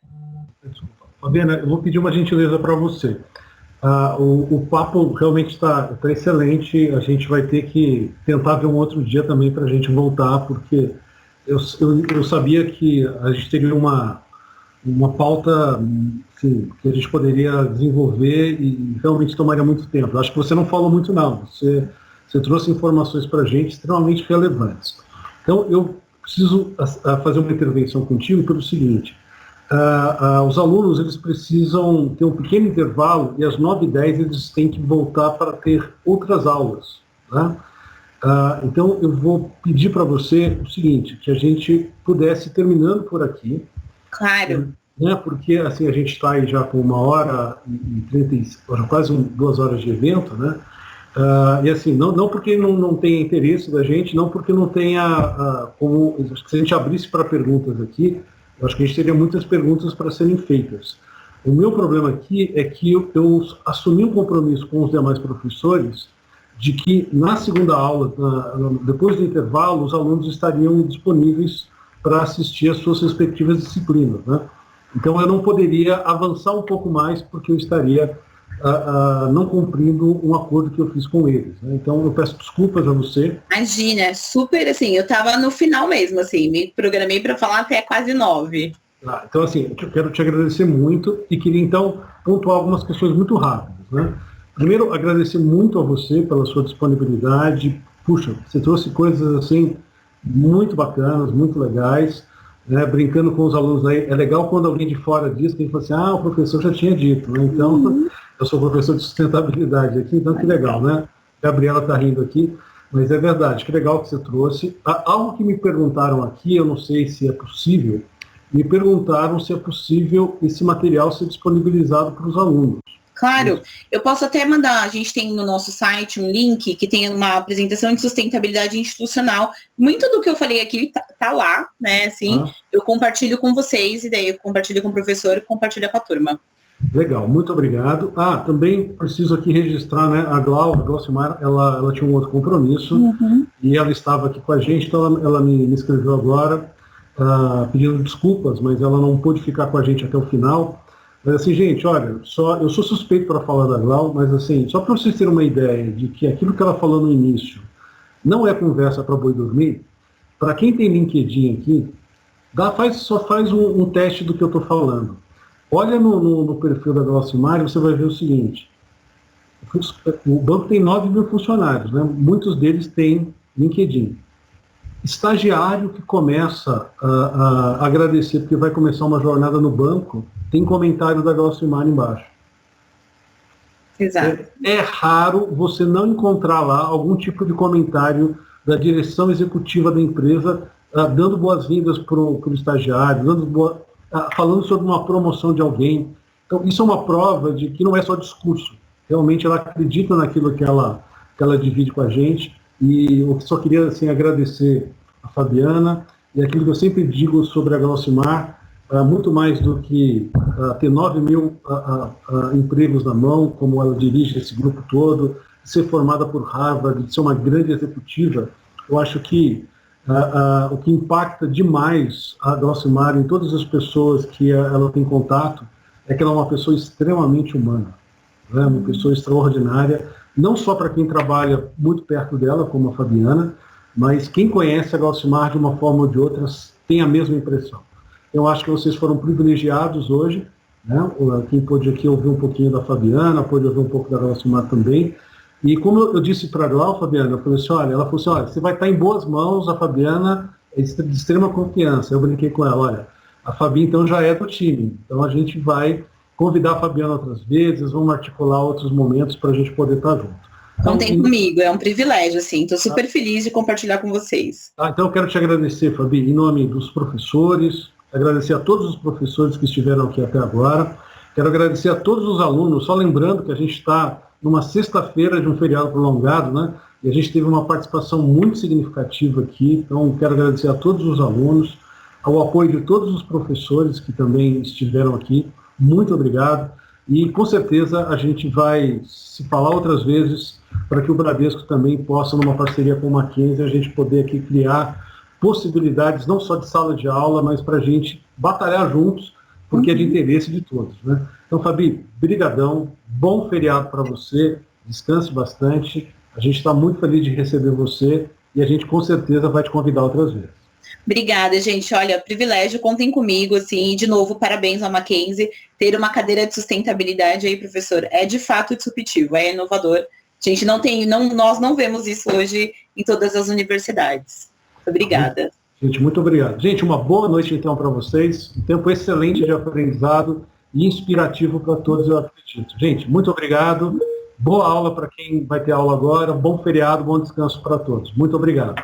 Desculpa. Fabiana, eu vou pedir uma gentileza para você. O papo realmente está excelente, a gente vai ter que tentar ver um outro dia também para a gente voltar, porque eu sabia que a gente teria uma pauta assim, que a gente poderia desenvolver e realmente tomaria muito tempo. Eu acho que você não falou muito não, você trouxe informações para a gente extremamente relevantes. Então, eu preciso fazer uma intervenção contigo pelo seguinte: os alunos eles precisam ter um pequeno intervalo e às 9h10 eles têm que voltar para ter outras aulas. Né? Então, eu vou pedir para você o seguinte, que a gente pudesse terminando por aqui. Claro. Né, porque assim, a gente está aí já com 1h30, quase 2 horas de evento, né? E assim, não porque não tenha interesse da gente, não porque não tenha como, se a gente abrisse para perguntas aqui, eu acho que a gente teria muitas perguntas para serem feitas. O meu problema aqui é que eu assumi um compromisso com os demais professores de que na segunda aula, depois do intervalo, os alunos estariam disponíveis para assistir às suas respectivas disciplinas, né? Então, eu não poderia avançar um pouco mais, porque eu estaria não cumprindo um acordo que eu fiz com eles, né? Então, eu peço desculpas a você. Imagina, super, assim, eu estava no final mesmo, assim, me programei para falar até quase 9. Então, assim, eu quero te agradecer muito e queria, então, pontuar algumas questões muito rápidas, né? Primeiro, agradecer muito a você pela sua disponibilidade. Puxa, você trouxe coisas, assim, muito bacanas, muito legais, né? Brincando com os alunos aí. É legal quando alguém de fora diz, que a gente fala assim, o professor já tinha dito, né? Então, eu sou professor de sustentabilidade aqui, então que legal, né? Gabriela está rindo aqui, mas é verdade, que legal que você trouxe. Algo que me perguntaram aqui, eu não sei se é possível, me perguntaram se é possível esse material ser disponibilizado para os alunos. Claro, eu posso até mandar, a gente tem no nosso site um link que tem uma apresentação de sustentabilidade institucional. Muito do que eu falei aqui tá lá, né? Assim, eu compartilho com vocês, e daí eu compartilho com o professor e compartilho com a turma. Legal, muito obrigado. Também preciso aqui registrar, né, a Glaucimar, ela tinha um outro compromisso, e ela estava aqui com a gente, então ela me escreveu agora, pedindo desculpas, mas ela não pôde ficar com a gente até o final. Mas assim, gente, olha, eu sou suspeito para falar da Glau, mas assim, só para vocês terem uma ideia de que aquilo que ela falou no início não é conversa para boi dormir, para quem tem LinkedIn aqui, só faz um teste do que eu estou falando. Olha no perfil da Glaucimar e você vai ver o seguinte, o banco tem 9 mil funcionários, né? Muitos deles têm LinkedIn. Estagiário que começa a agradecer porque vai começar uma jornada no banco, tem comentário da Glaucimar embaixo. Exato. É raro você não encontrar lá algum tipo de comentário da direção executiva da empresa dando boas-vindas para o estagiário, falando sobre uma promoção de alguém. Então, isso é uma prova de que não é só discurso. Realmente ela acredita naquilo que ela divide com a gente. E eu só queria assim, agradecer a Fabiana e aquilo que eu sempre digo sobre a Glaucimar, muito mais do que ter 9 mil empregos na mão, como ela dirige esse grupo todo, ser formada por Harvard, de ser uma grande executiva. Eu acho que o que impacta demais a Glaucimar em todas as pessoas que ela tem contato é que ela é uma pessoa extremamente humana, né? Uma pessoa extraordinária, não só para quem trabalha muito perto dela, como a Fabiana, mas quem conhece a Glaucimar de uma forma ou de outra tem a mesma impressão. Eu acho que vocês foram privilegiados hoje, né? Quem pôde aqui ouvir um pouquinho da Fabiana, pôde ouvir um pouco da Glaucimar também. E como eu disse para a Glau, Fabiana, eu falei assim, ela falou assim, você vai estar em boas mãos, a Fabiana é de extrema confiança. Eu brinquei com ela, a Fabi então já é do time, então a gente vai convidar a Fabiana outras vezes, vamos articular outros momentos para a gente poder estar junto. Contem comigo, é um privilégio, assim, estou super feliz de compartilhar com vocês. Então eu quero te agradecer, Fabi, em nome dos professores, agradecer a todos os professores que estiveram aqui até agora, quero agradecer a todos os alunos, só lembrando que a gente está numa sexta-feira de um feriado prolongado, né? E a gente teve uma participação muito significativa aqui, então quero agradecer a todos os alunos, ao apoio de todos os professores que também estiveram aqui, muito obrigado, e com certeza a gente vai se falar outras vezes para que o Bradesco também possa, numa parceria com o Mackenzie, a gente poder aqui criar possibilidades não só de sala de aula, mas para a gente batalhar juntos, porque é de interesse de todos, né? Então, Fabi, brigadão, bom feriado para você, descanse bastante, a gente está muito feliz de receber você e a gente com certeza vai te convidar outras vezes. Obrigada, gente. Olha, privilégio, contem comigo, assim, de novo, parabéns ao Mackenzie. Ter uma cadeira de sustentabilidade aí, professor, é de fato disruptivo, é inovador. Gente, nós não vemos isso hoje em todas as universidades. Obrigada. Gente, muito obrigado. Gente, uma boa noite então para vocês, um tempo excelente de aprendizado e inspirativo para todos, eu acredito. Gente, muito obrigado, boa aula para quem vai ter aula agora, bom feriado, bom descanso para todos. Muito obrigado.